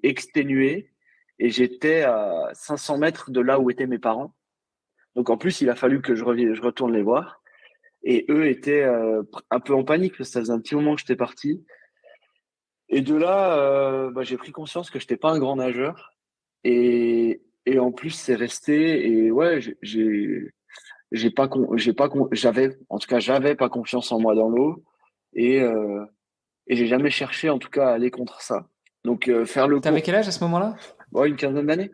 exténué. Et j'étais à 500 mètres de là où étaient mes parents. Donc en plus, il a fallu que je retourne les voir. Et eux étaient un peu en panique parce que ça faisait un petit moment que j'étais parti. Et de là, j'ai pris conscience que j'étais pas un grand nageur. Et en plus, c'est resté. Et ouais, en tout cas, j'avais pas confiance en moi dans l'eau. Et, euh, et j'ai jamais cherché, en tout cas, à aller contre ça. Donc, faire le T'avais con, quel âge à ce moment-là? une quinzaine d'années.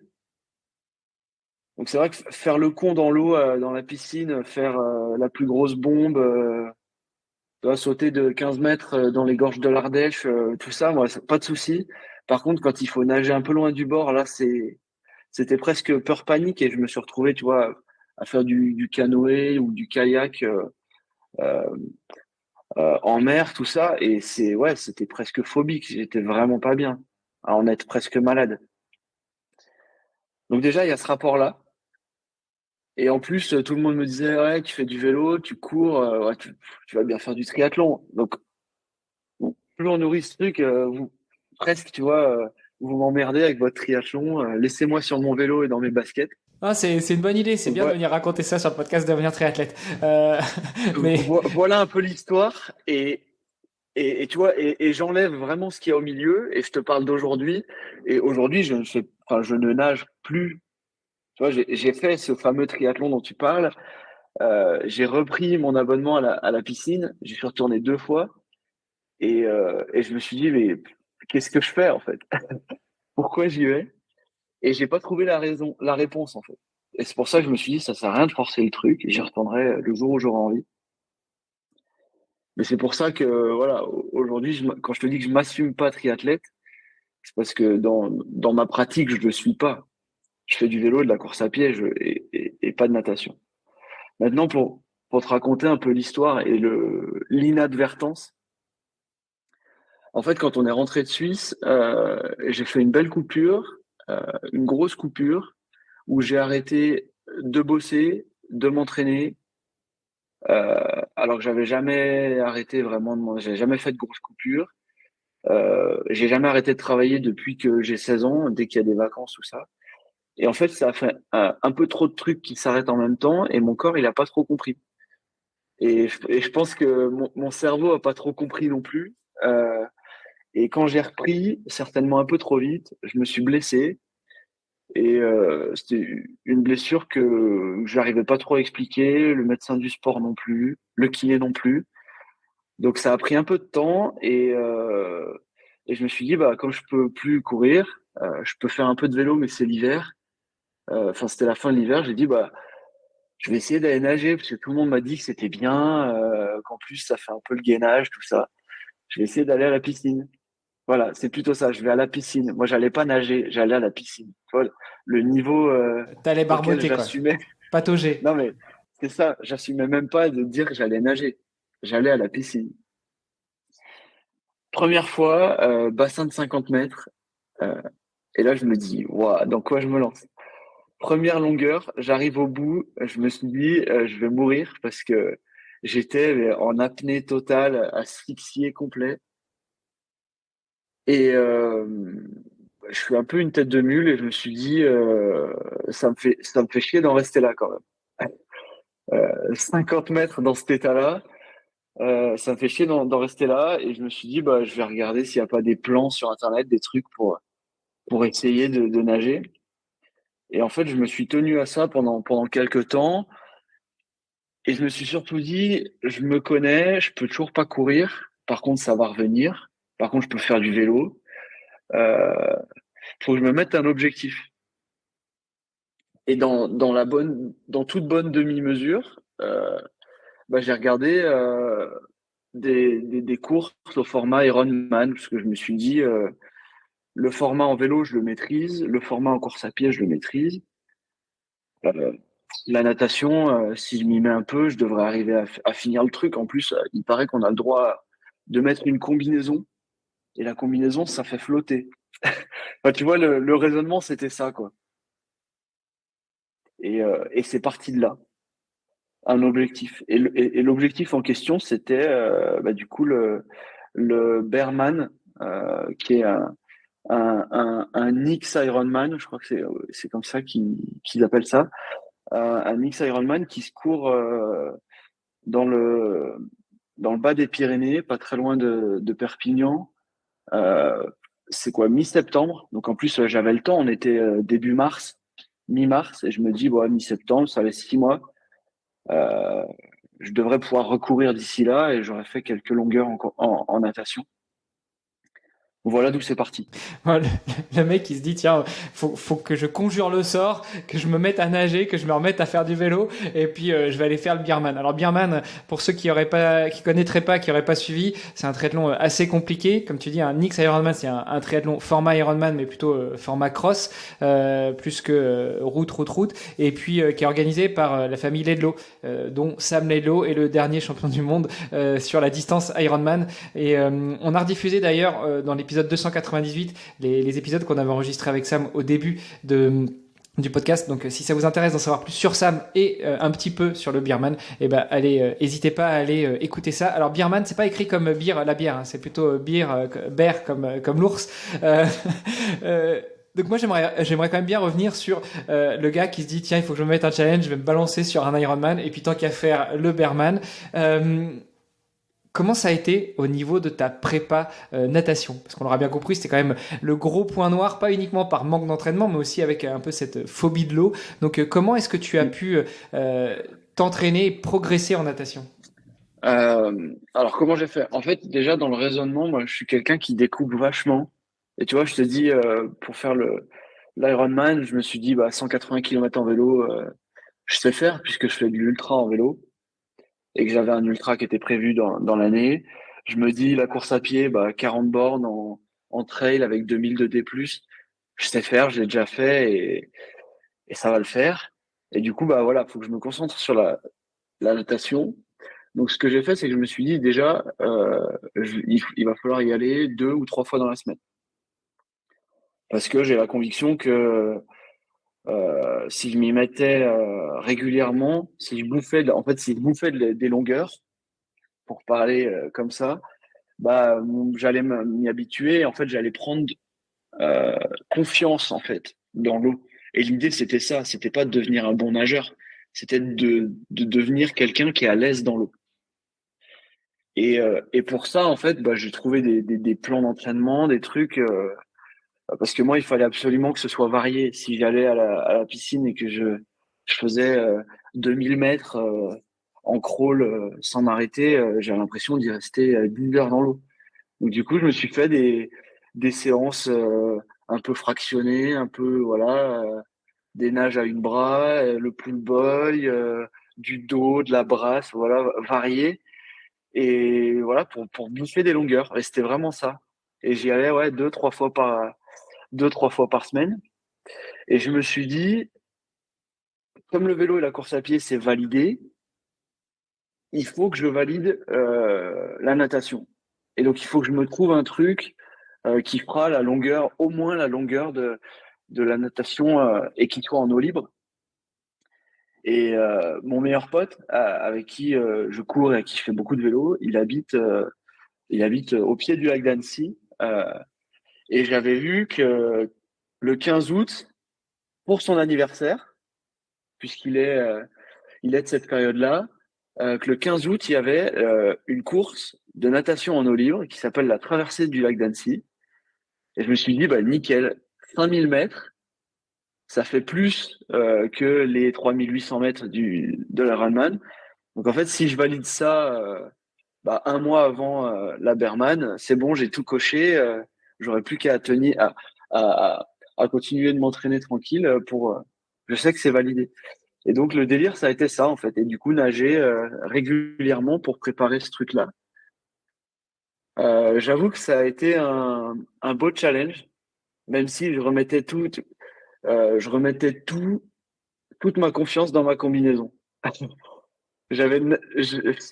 Donc, c'est vrai que faire le con dans l'eau, dans la piscine, faire la plus grosse bombe, tu vois, sauter de 15 mètres dans les gorges de l'Ardèche, tout ça, moi, pas de souci. Par contre, quand il faut nager un peu loin du bord, là, c'était presque peur panique et je me suis retrouvé, tu vois, à faire du canoë ou du kayak euh, en mer, tout ça. Et ouais, c'était presque phobique. J'étais vraiment pas bien, à en être presque malade. Donc déjà, il y a ce rapport-là. Et en plus, tout le monde me disait, ouais, tu fais du vélo, tu cours, ouais, tu vas bien faire du triathlon. Donc, bon, toujours nourri ce truc, presque, tu vois, vous m'emmerdez avec votre triathlon, laissez-moi sur mon vélo et dans mes baskets. Ah, c'est une bonne idée, c'est Donc, bien de venir raconter ça sur le podcast Devenir triathlète. Mais voilà un peu l'histoire. Et tu vois, et j'enlève vraiment ce qu'il y a au milieu et je te parle d'aujourd'hui. Et aujourd'hui, je ne nage plus Tu vois, j'ai fait ce fameux triathlon dont tu parles. J'ai repris mon abonnement à la piscine. J'y suis retourné 2 fois et je me suis dit, mais qu'est-ce que je fais en fait? Pourquoi j'y vais? Et j'ai pas trouvé la réponse en fait. Et c'est pour ça que je me suis dit, ça sert à rien de forcer le truc. J'y retournerai le jour où j'aurai envie. Mais c'est pour ça que voilà, aujourd'hui, quand je te dis que je m'assume pas triathlète, c'est parce que dans ma pratique, je le suis pas. Je fais du vélo, de la course à pied, et pas de natation. Maintenant, pour te raconter un peu l'histoire et l'inadvertance, en fait, quand on est rentré de Suisse, j'ai fait une belle coupure, une grosse coupure, où j'ai arrêté de bosser, de m'entraîner, alors que j'avais jamais arrêté vraiment, j'avais jamais fait de grosse coupure. J'ai jamais arrêté de travailler depuis que j'ai 16 ans, dès qu'il y a des vacances, tout ça. Et en fait, ça a fait un peu trop de trucs qui s'arrêtent en même temps, et mon corps, il a pas trop compris. Et je pense que mon cerveau a pas trop compris non plus. Euh, et quand j'ai repris, certainement un peu trop vite, je me suis blessé. Et c'était une blessure que je n'arrivais pas trop à expliquer, le médecin du sport non plus, le kiné non plus. Donc ça a pris un peu de temps et je me suis dit, bah, comme je peux plus courir, je peux faire un peu de vélo, mais c'est l'hiver. Enfin, c'était la fin de l'hiver. J'ai dit, bah, je vais essayer d'aller nager parce que tout le monde m'a dit que c'était bien, qu'en plus ça fait un peu le gainage, tout ça. Je vais essayer d'aller à la piscine. Voilà, c'est plutôt ça. Je vais à la piscine. Moi, j'allais pas nager, j'allais à la piscine. Tu vois, le niveau T'allais auquel barboter, quoi. j'assumais. Patauger. Non, mais c'est ça. J'assumais même pas de dire que j'allais nager. J'allais à la piscine. Première fois, bassin de 50 mètres. euh, et là, je me dis, waouh, dans quoi je me lance? Première longueur, j'arrive au bout. Je me suis dit, je vais mourir parce que j'étais en apnée totale, asphyxié complet. Et je suis un peu une tête de mule et je me suis dit, ça me fait chier d'en rester là quand même. 50 mètres dans cet état-là, ça me fait chier d'en rester là et je me suis dit, bah, je vais regarder s'il n'y a pas des plans sur Internet, des trucs pour essayer de nager. Et en fait, je me suis tenu à ça pendant quelques temps et je me suis surtout dit, je me connais, je peux toujours pas courir. Par contre, ça va revenir. Par contre, je peux faire du vélo. Euh, faut que je me mette un objectif. Et dans toute bonne demi-mesure, bah, j'ai regardé des courses au format Ironman, parce que je me suis dit, le format en vélo, je le maîtrise, le format en course à pied, je le maîtrise. Euh, la natation, si je m'y mets un peu, je devrais arriver à finir le truc. En plus, il paraît qu'on a le droit de mettre une combinaison, et la combinaison, ça fait flotter. Enfin, tu vois, le raisonnement, c'était ça, quoi. Et c'est parti de là. Un objectif. Et l'objectif en question, c'était bah, du coup le Bearman, qui est un X Ironman, je crois que c'est comme ça qu'ils appellent ça, un X Ironman qui se court dans le dans le bas des Pyrénées, pas très loin de Perpignan. Euh, c'est quoi, mi-septembre. Donc en plus, j'avais le temps, on était début mars, mi-mars, et je me dis, bon, mi-septembre, ça laisse 6 mois. Euh, je devrais pouvoir recourir d'ici là et j'aurais fait quelques longueurs en natation. Voilà d'où c'est parti. Ouais, le mec il se dit tiens faut que je conjure le sort, que je me mette à nager, que je me remette à faire du vélo et puis je vais aller faire le Beerman. Alors Beerman, pour ceux qui connaîtraient pas, qui auraient pas suivi, c'est un triathlon assez compliqué, comme tu dis un X Ironman, c'est un triathlon format Ironman mais plutôt format cross, plus que route et puis qui est organisé par la famille Laidlaw, dont Sam Laidlaw est le dernier champion du monde sur la distance Ironman. Et on a rediffusé d'ailleurs dans l'épisode 298 les épisodes qu'on avait enregistrés avec Sam au début du podcast. Donc si ça vous intéresse d'en savoir plus sur Sam et un petit peu sur le Beerman, eh ben allez, hésitez pas à aller écouter ça. Alors Beerman, c'est pas écrit comme bière, la bière, hein, c'est plutôt bear comme l'ours. Donc moi j'aimerais quand même bien revenir sur le gars qui se dit tiens il faut que je me mette un challenge, je vais me balancer sur un Ironman et puis tant qu'à faire le Beerman. Comment ça a été au niveau de ta prépa natation? Parce qu'on l'aura bien compris, c'était quand même le gros point noir, pas uniquement par manque d'entraînement, mais aussi avec un peu cette phobie de l'eau. Donc comment est-ce que tu as pu euh, t'entraîner et progresser en natation? Alors comment j'ai fait? En fait, déjà dans le raisonnement, moi, je suis quelqu'un qui découpe vachement. Et tu vois, je te dis, pour faire l'Ironman, je me suis dit, bah, 180 km en vélo, je sais faire puisque je fais de l'ultra en vélo et que j'avais un ultra qui était prévu dans l'année. Je me dis, la course à pied, bah, 40 bornes en trail avec 2000 de D+, je sais faire, je l'ai déjà fait et ça va le faire. Et du coup, bah voilà, faut que je me concentre sur la natation. Donc, ce que j'ai fait, c'est que je me suis dit déjà, il va falloir y aller 2 ou 3 fois dans la semaine. Parce que j'ai la conviction que si je m'y mettais régulièrement, si je bouffais, si je bouffais des longueurs, pour parler comme ça, bah, j'allais m'y habituer. En fait, j'allais prendre euh, confiance en fait dans l'eau. Et l'idée, c'était ça. C'était pas de devenir un bon nageur. C'était de devenir quelqu'un qui est à l'aise dans l'eau. Et pour ça, en fait, bah, j'ai trouvé des plans d'entraînement, des trucs, parce que moi, il fallait absolument que ce soit varié. Si j'allais à la piscine et que je faisais 2000 mètres en crawl sans m'arrêter, j'ai l'impression d'y rester 10 heures dans l'eau. Donc du coup, je me suis fait des séances un peu fractionnées, un peu, voilà, des nages à une bras, le pull boy, du dos, de la brasse, voilà, varié. Et voilà, pour bouffer des longueurs. Et c'était vraiment ça. Et j'y allais, ouais, 2, 3 fois par semaine. Et je me suis dit, comme le vélo et la course à pied, c'est validé, il faut que je valide la natation. Et donc, il faut que je me trouve un truc qui fera la longueur, au moins la longueur de la natation et qui soit en eau libre. Et mon meilleur pote, avec qui je cours et avec qui je fais beaucoup de vélo, il habite au pied du lac d'Annecy. Et j'avais vu que le 15 août, pour son anniversaire, puisqu'il est de cette période-là, que le 15 août, il y avait une course de natation en eau libre qui s'appelle la traversée du lac d'Annecy. Et je me suis dit, bah nickel, 5000 mètres, ça fait plus que les 3800 mètres de l'Ironman. Donc en fait, si je valide ça bah, un mois avant la Berman, c'est bon, j'ai tout coché. J'aurais plus qu'à tenir, à, à continuer de m'entraîner tranquille je sais que c'est validé. Et donc le délire, ça a été ça en fait. Et du coup, nager régulièrement pour préparer ce truc-là. J'avoue que ça a été un beau challenge, même si je remettais toute ma confiance dans ma combinaison. Parce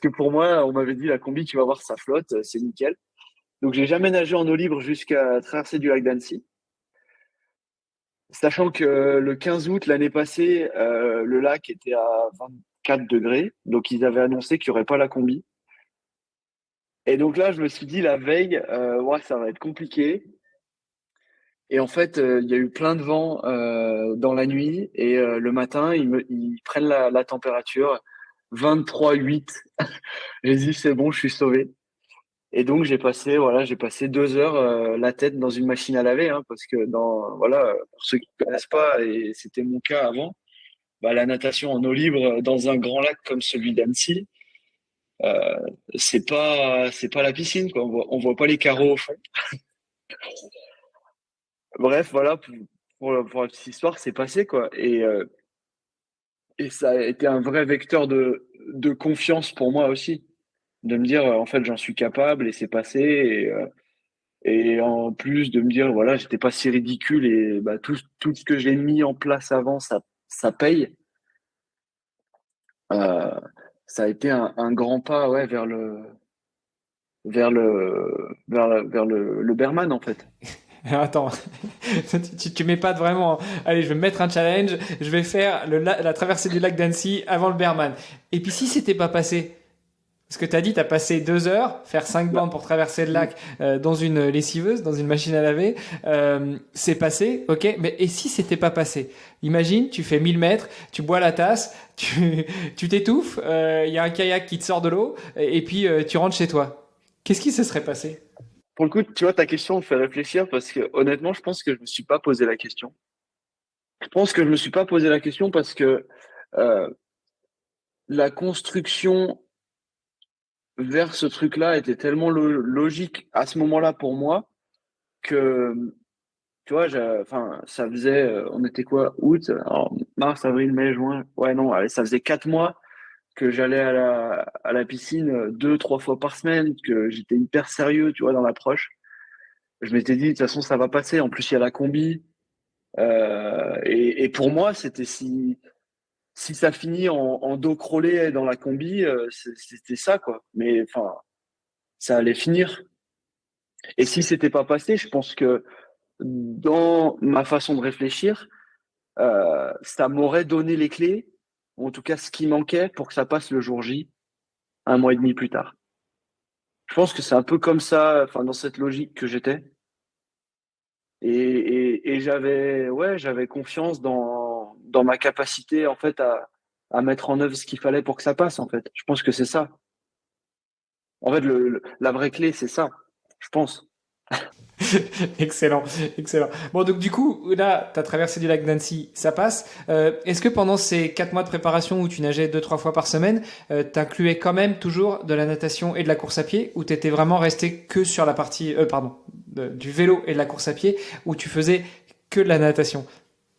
que pour moi, on m'avait dit la combi, tu vas voir, ça flotte, c'est nickel. Donc j'ai jamais nagé en eau libre jusqu'à traverser du lac d'Annecy. Sachant que le 15 août l'année passée, le lac était à 24 degrés, donc ils avaient annoncé qu'il n'y aurait pas la combi. Et donc là, je me suis dit la veille, ouais, ça va être compliqué. Et en fait, il y a eu plein de vent dans la nuit et le matin, ils prennent la température 23,8. J'ai dit c'est bon, je suis sauvé. Et donc j'ai passé 2 heures la tête dans une machine à laver, hein, parce que pour ceux qui ne connaissent pas, et c'était mon cas avant, bah, la natation en eau libre dans un grand lac comme celui d'Annecy, euh, c'est pas la piscine, quoi. On voit pas les carreaux au fond. Bref, voilà pour la petite histoire, c'est passé quoi. Et ça a été un vrai vecteur de confiance pour moi aussi, de me dire en fait j'en suis capable et c'est passé. Et en plus de me dire, voilà, j'étais pas si ridicule et bah, tout ce que j'ai mis en place avant, ça paye. Euh, Ça a été un grand pas, ouais, vers le Berman, en fait. Attends, tu m'épates vraiment. Allez, je vais me mettre un challenge. Je vais faire la traversée du lac d'Annecy avant le Berman. Et puis si c'était pas passé, Parce que tu as dit, tu as passé 2 heures, faire 5 Bah, bandes pour traverser le lac dans une lessiveuse, dans une machine à laver. C'est passé, ok, mais et si c'était pas passé? Imagine, tu fais 1000 mètres, tu bois la tasse, tu t'étouffes, il y a un kayak qui te sort de l'eau, et puis tu rentres chez toi. Qu'est-ce qui se serait passé? pour le coup, tu vois, ta question me fait réfléchir parce que honnêtement, je pense que je me suis pas posé la question. Je pense que je me suis pas posé la question parce que euh, la construction vers ce truc-là était tellement logique à ce moment-là pour moi que, tu vois, enfin, ça faisait, on était quoi, août, alors, mars, avril, mai, juin, ouais, non, allez, ça faisait 4 mois que j'allais à la piscine 2, 3 fois par semaine, que j'étais hyper sérieux, tu vois, dans l'approche. Je m'étais dit, de toute façon, ça va passer. En plus, il y a la combi. Et pour moi, c'était si ça finit en dos crawlé dans la combi, c'était ça, quoi. Mais enfin, ça allait finir. Et si c'était pas passé, je pense que dans ma façon de réfléchir, ça m'aurait donné les clés, ou en tout cas ce qui manquait pour que ça passe le jour J, un mois et demi plus tard. Je pense que c'est un peu comme ça, enfin dans cette logique que j'étais. Et j'avais, ouais, j'avais confiance dans ma capacité en fait à mettre en œuvre ce qu'il fallait pour que ça passe en fait. Je pense que c'est ça. En fait, la vraie clé, c'est ça. Je pense. Excellent, excellent. Bon, donc du coup, là, tu as traversé du lac d'Annecy, ça passe. Est-ce que pendant ces 4 mois de préparation où tu nageais 2, 3 fois par semaine, t'incluais quand même toujours de la natation et de la course à pied, ou t'étais vraiment resté que sur la partie, pardon, du vélo et de la course à pied, où tu faisais que de la natation?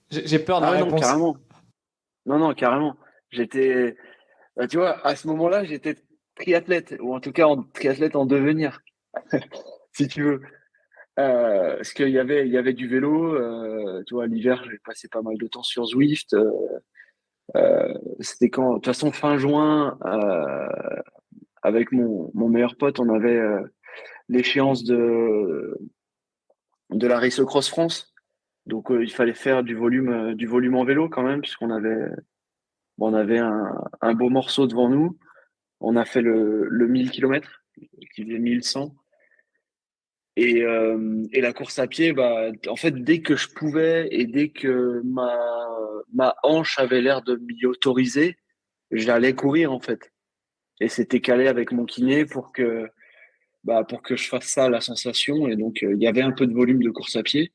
J'ai peur de Ah la ouais, non, réponse. carrément. Non, non, carrément. J'étais, tu vois, à ce moment-là, j'étais triathlète, ou en tout cas triathlète en devenir, si tu veux. Parce il y avait du vélo. Tu vois, l'hiver, j'ai passé pas mal de temps sur Zwift. C'était quand, de toute façon, fin juin, avec mon meilleur pote, on avait l'échéance de la Race Cross France. Donc, il fallait faire du volume en vélo quand même, puisqu'on avait, bon, on avait un beau morceau devant nous. On a fait le 1000 km, qui faisait 1100. Et la course à pied, bah, en fait, dès que je pouvais et dès que ma hanche avait l'air de m'y autoriser, j'allais courir, en fait. Et c'était calé avec mon kiné pour que je fasse ça à la sensation. Et donc, il y avait un peu de volume de course à pied.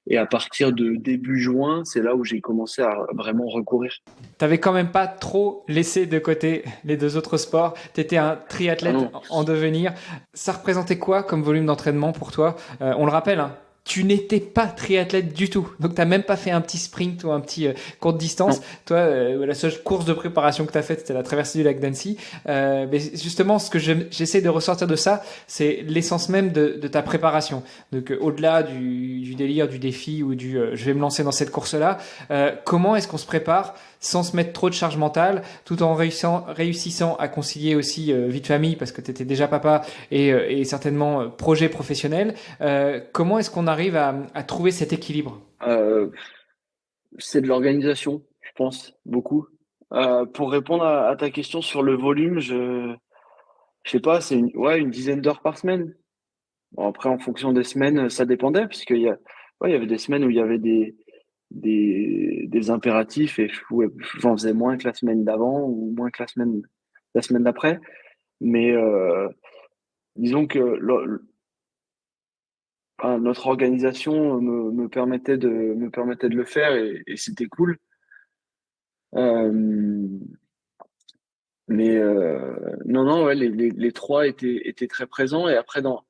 Et à partir de début juin, c'est là où j'ai commencé à vraiment recourir. T'avais quand même pas trop laissé de côté les 2 autres sports. T'étais un Ah triathlète non, en devenir. Ça représentait quoi comme volume d'entraînement pour toi? On le rappelle, hein, tu n'étais pas triathlète du tout. Donc t'as même pas fait un petit sprint ou un petit courte distance. non. Toi, la seule course de préparation que t'as faite, c'était la traversée du lac d'Annecy. Mais justement, ce que j'essaie de ressortir de ça, c'est l'essence même de ta préparation. Donc au-delà du délire, du défi ou du je vais me lancer dans cette course-là, comment est-ce qu'on se prépare sans se mettre trop de charge mentale, tout en réussissant à concilier aussi vie de famille, parce que tu étais déjà papa, et certainement projet professionnel. Comment est-ce qu'on arrive à trouver cet équilibre? Euh, c'est de l'organisation, je pense, beaucoup. Pour répondre à ta question sur le volume, je sais pas, c'est ouais, une dizaine d'heures par semaine. Bon, après, en fonction des semaines, ça dépendait, parce ouais, il y avait des semaines où il y avait des impératifs et j'en faisais moins que la semaine d'avant ou moins que la semaine d'après. Mais disons que enfin, notre organisation me permettait de le faire et c'était cool. Euh, mais non, non, ouais, les trois étaient très présents. Et après, dans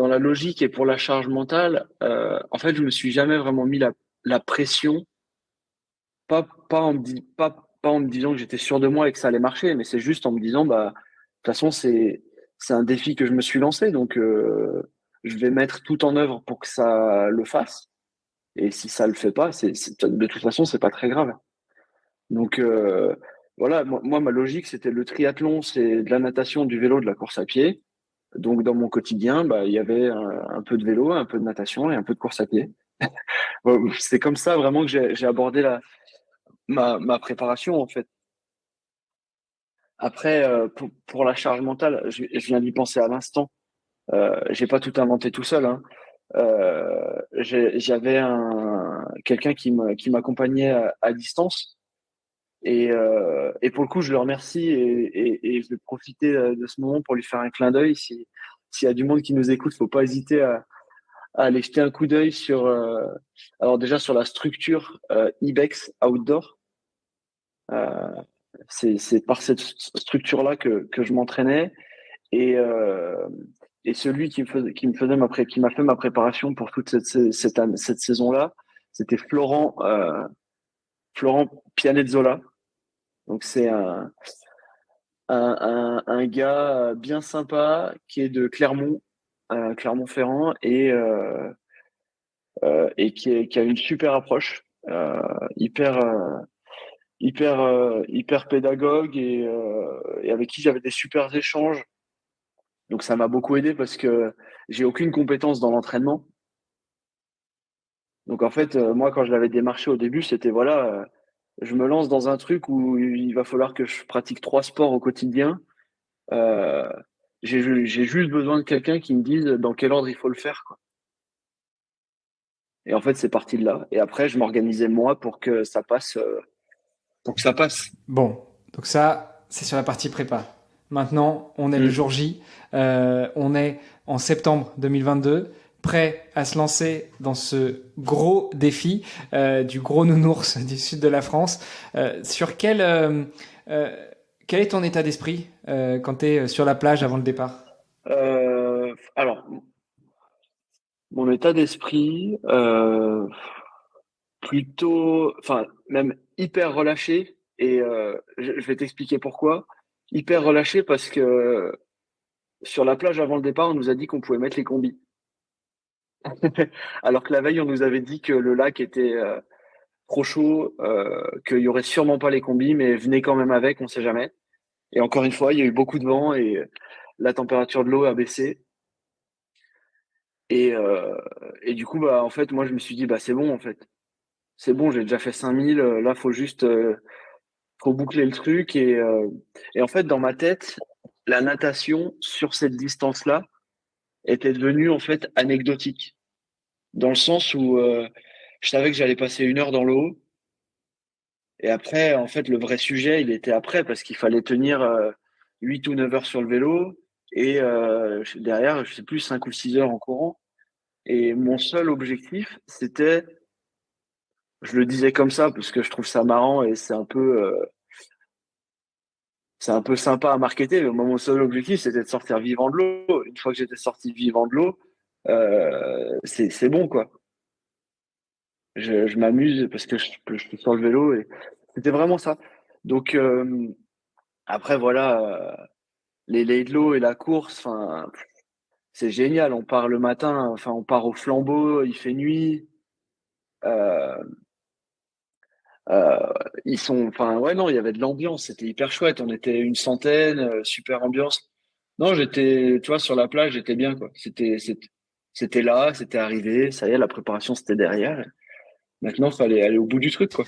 la logique et pour la charge mentale, en fait, je me suis jamais vraiment mis la pression, pas en me disant que j'étais sûr de moi et que ça allait marcher, mais c'est juste en me disant, bah, de toute façon, c'est un défi que je me suis lancé, donc je vais mettre tout en œuvre pour que ça le fasse. Et si ça le fait pas, de toute façon, c'est pas très grave. Donc voilà, moi, ma logique, c'était le triathlon, c'est de la natation, du vélo, de la course à pied. Donc dans mon quotidien, bah, il y avait un peu de vélo, un peu de natation et un peu de course à pied. Bon, c'est comme ça vraiment que j'ai abordé ma préparation en fait. Après, pour la charge mentale, je viens d'y penser à l'instant. J'ai pas tout inventé tout seul, hein. J'avais quelqu'un qui m'accompagnait à distance et pour le coup, je le remercie et je vais profiter de ce moment pour lui faire un clin d'œil. S'il y a du monde qui nous écoute, faut pas hésiter à aller jeter un coup d'œil sur, alors déjà sur la structure Ibex Outdoor. Euh, c'est par cette structure-là que je m'entraînais et et celui qui m'a fait ma préparation pour toute cette saison-là, c'était Florent Pianezzola. Donc c'est un gars bien sympa qui est de Clermont, Clermont-Ferrand et qui a une super approche, hyper hyper pédagogue et avec qui j'avais des super échanges. Donc ça m'a beaucoup aidé parce que j'ai aucune compétence dans l'entraînement. Donc en fait, moi quand je l'avais démarché au début, c'était voilà, je me lance dans un truc où il va falloir que je pratique 3 sports au quotidien. Euh, j'ai juste besoin de quelqu'un qui me dise dans quel ordre il faut le faire, quoi. Et en fait, c'est parti de là. Et après, je m'organisais moi pour que ça passe. Bon, donc ça, c'est sur la partie prépa. Maintenant, on est le Mm. jour J. On est en septembre 2022, prêt à se lancer dans ce gros défi du gros nounours du sud de la France. Sur quel est ton état d'esprit quand tu es sur la plage avant le départ? Alors, mon état d'esprit, plutôt, enfin, même hyper relâché. Et je vais t'expliquer pourquoi. Hyper relâché parce que sur la plage avant le départ, on nous a dit qu'on pouvait mettre les combis. Alors que la veille, on nous avait dit que le lac était trop chaud, qu'il y aurait sûrement pas les combis, mais venez quand même avec, on sait jamais. Et encore une fois, il y a eu beaucoup de vent et la température de l'eau a baissé. Et, euh, et du coup, bah, en fait, moi, je me suis dit, bah, c'est bon, en fait. C'est bon, j'ai déjà fait 5000. Là, faut boucler le truc. Et en fait, dans ma tête, la natation sur cette distance-là était devenue, en fait, anecdotique. Dans le sens où je savais que j'allais passer 1 heure dans l'eau. Et après, en fait, le vrai sujet, il était après, parce qu'il fallait tenir 8 ou 9 heures sur le vélo. Et derrière, je sais plus, 5 ou 6 heures en courant. Et mon seul objectif, c'était, je le disais comme ça parce que je trouve ça marrant et c'est un peu sympa à marketer, mais moi, mon seul objectif, c'était de sortir vivant de l'eau. Une fois que j'étais sorti vivant de l'eau, c'est bon, quoi. Je m'amuse parce que je suis sur le vélo et c'était vraiment ça. Donc, après, voilà, les de l'eau et la course, enfin, c'est génial. On part le matin, enfin, on part au flambeau, il fait nuit. Euh, Euh, enfin, ouais, non, il y avait de l'ambiance, c'était hyper chouette. On était une centaine, super ambiance. Non, tu vois, sur la plage, j'étais bien, quoi. C'était là, c'était arrivé, ça y est, la préparation, c'était derrière. Maintenant, il fallait aller au bout du truc, quoi.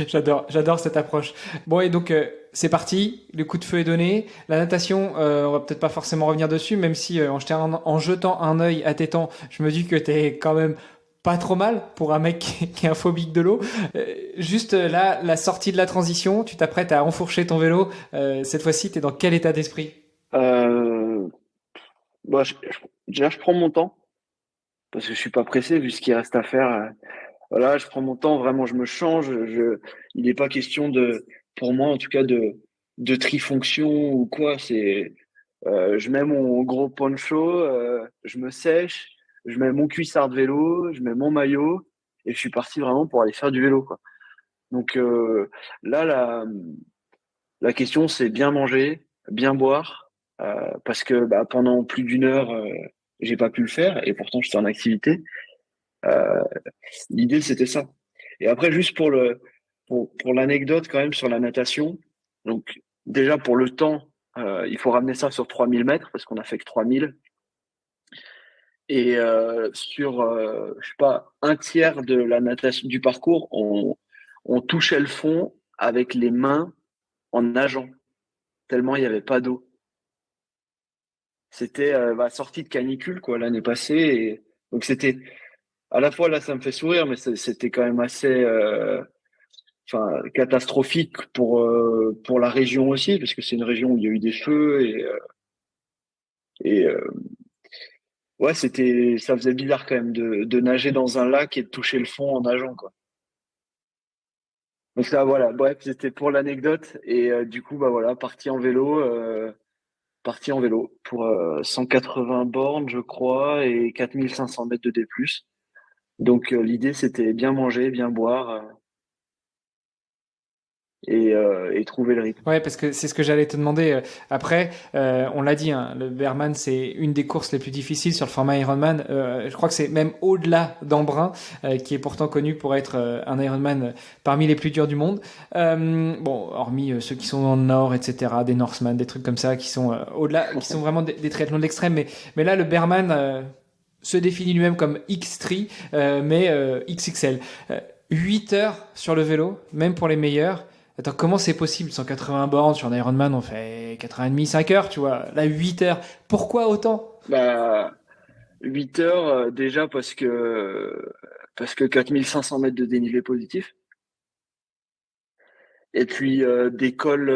J'adore cette approche. Bon, et donc c'est parti, le coup de feu est donné. La natation, on va peut-être pas forcément revenir dessus, même si en jetant un œil à tes temps, je me dis que t'es quand même pas trop mal pour un mec qui est un phobique de l'eau. Juste là, la sortie de la transition, tu t'apprêtes à enfourcher ton vélo. Cette fois-ci, t'es dans quel état d'esprit? Euh, bah, déjà, je prends mon temps, parce que je suis pas pressé, vu ce qu'il reste à faire. Voilà, je prends mon temps, vraiment, je me change. Il n'est pas question pour moi, en tout cas, de trifonction ou quoi. Je mets mon gros poncho, je me sèche, je mets mon cuissard de vélo, je mets mon maillot et je suis parti vraiment pour aller faire du vélo, quoi. Donc là, la question, c'est bien manger, bien boire, parce que bah, pendant plus d'1 heure, j'ai pas pu le faire et pourtant j'étais en activité. Euh, L'idée, c'était ça. Et après, juste pour l'anecdote quand même sur la natation. Donc déjà pour le temps, il faut ramener ça sur 3000 mètres parce qu'on a fait que 3000. Et sur, je sais pas, un tiers de la natation du parcours, on touchait le fond avec les mains en nageant tellement il y avait pas d'eau. C'était sortie de canicule quoi l'année passée et donc c'était à la fois là ça me fait sourire mais c'était quand même assez catastrophique pour la région aussi parce que c'est une région où il y a eu des feux et ouais c'était ça faisait bizarre quand même de nager dans un lac et de toucher le fond en nageant quoi. Donc ça voilà bref c'était pour l'anecdote et du coup bah voilà parti en vélo pour 180 bornes je crois et 4500 mètres de D+. Donc l'idée c'était bien manger, bien boire et trouver le rythme. Ouais, parce que c'est ce que j'allais te demander. Après, on l'a dit, hein, le Berman, c'est une des courses les plus difficiles sur le format Ironman. Je crois que c'est même au-delà d'Embrun, qui est pourtant connu pour être un Ironman parmi les plus durs du monde. Bon, hormis ceux qui sont dans le Nord, etc., des Norseman, des trucs comme ça, qui sont au-delà, qui sont vraiment des triathlons de l'extrême. Mais là, le Berman se définit lui-même comme X3, mais XXL. 8 heures sur le vélo, même pour les meilleurs. Attends, comment c'est possible 180 bornes sur un Ironman, on fait 4h30, 5 heures, tu vois. Là, 8 heures. Pourquoi autant? Bah 8 heures déjà parce que 4500 mètres de dénivelé positif et puis des cols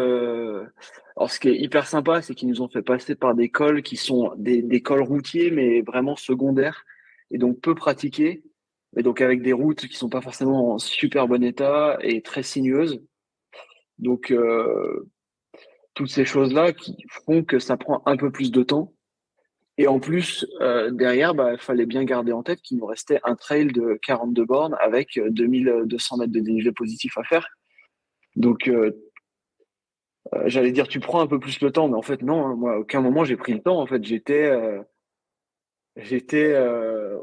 alors ce qui est hyper sympa c'est qu'ils nous ont fait passer par des cols qui sont des cols routiers mais vraiment secondaires et donc peu pratiqués et donc avec des routes qui sont pas forcément en super bon état et très sinueuses. Donc toutes ces choses-là qui font que ça prend un peu plus de temps. Et en plus, derrière, bah, il fallait bien garder en tête qu'il nous restait un trail de 42 bornes avec 2200 mètres de dénivelé positif à faire. Donc, j'allais dire, tu prends un peu plus le temps, mais en fait, non, hein, moi, à aucun moment, j'ai pris le temps. En fait, j'étais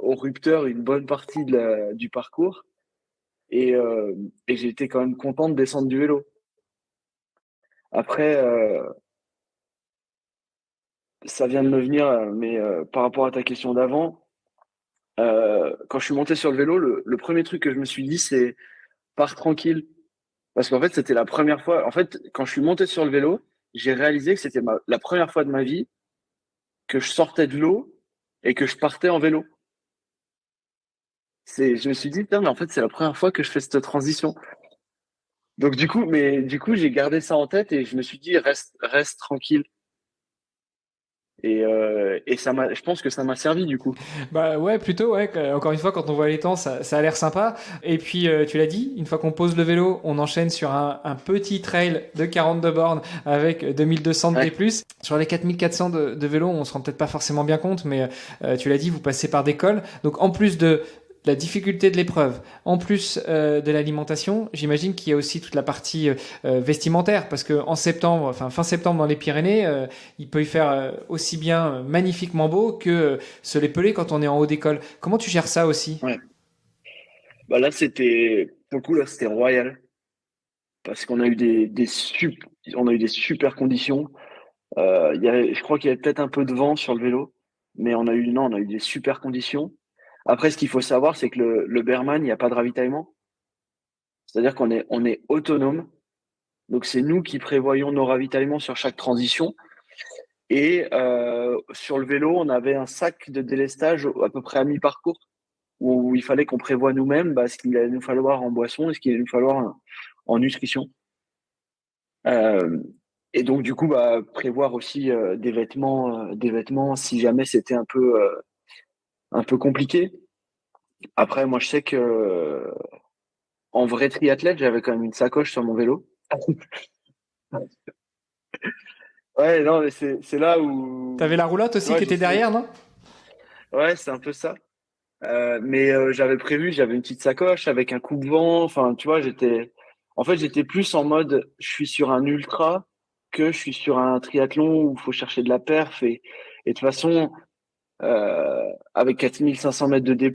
au rupteur une bonne partie du parcours et j'étais quand même content de descendre du vélo. Après, ça vient de me venir, mais par rapport à ta question d'avant, quand je suis monté sur le vélo, le premier truc que je me suis dit, c'est pars tranquille. Parce qu'en fait, c'était la première fois. En fait, quand je suis monté sur le vélo, j'ai réalisé que c'était la première fois de ma vie que je sortais de l'eau et que je partais en vélo. Je me suis dit, putain, mais en fait, c'est la première fois que je fais cette transition. Donc, du coup, j'ai gardé ça en tête et je me suis dit, reste tranquille. Et je pense que ça m'a servi, du coup. Bah ouais, plutôt, ouais. Encore une fois, quand on voit les temps, ça a l'air sympa. Et puis, tu l'as dit, une fois qu'on pose le vélo, on enchaîne sur un petit trail de 42 bornes avec 2200 de Ouais. D+. Sur les 4400 de vélo, on se rend peut-être pas forcément bien compte, mais tu l'as dit, vous passez par des cols. Donc, en plus de la difficulté de l'épreuve, en plus de l'alimentation, j'imagine qu'il y a aussi toute la partie vestimentaire, parce que en septembre, enfin fin septembre dans les Pyrénées, il peut y faire aussi bien magnifiquement beau que se les peler quand on est en haut d'école. Comment tu gères ça aussi? Ouais. Bah là, pour le coup, là, c'était royal. Parce qu'on a eu on a eu des super conditions. Je crois qu'il y avait peut-être un peu de vent sur le vélo, mais non, on a eu des super conditions. Après, ce qu'il faut savoir, c'est que le Berman, il n'y a pas de ravitaillement. C'est-à-dire qu'on est autonome. Donc, c'est nous qui prévoyons nos ravitaillements sur chaque transition. Et sur le vélo, on avait un sac de délestage à peu près à mi-parcours où il fallait qu'on prévoie nous-mêmes ce qu'il allait nous falloir en boisson et ce qu'il allait nous falloir en nutrition. Euh, et donc, du coup, prévoir aussi des vêtements si jamais c'était un peu compliqué. Après, moi, je sais que en vrai triathlète, j'avais quand même une sacoche sur mon vélo. Ouais, non, mais c'est là T'avais où, la roulotte tu aussi vois, qui était j'essaie. derrière, non? Ouais, c'est un peu ça. Mais j'avais une petite sacoche avec un coupe-vent. Enfin, tu vois, en fait, j'étais plus en mode, je suis sur un ultra que je suis sur un triathlon où il faut chercher de la perf et de toute façon, avec 4500 mètres de D+,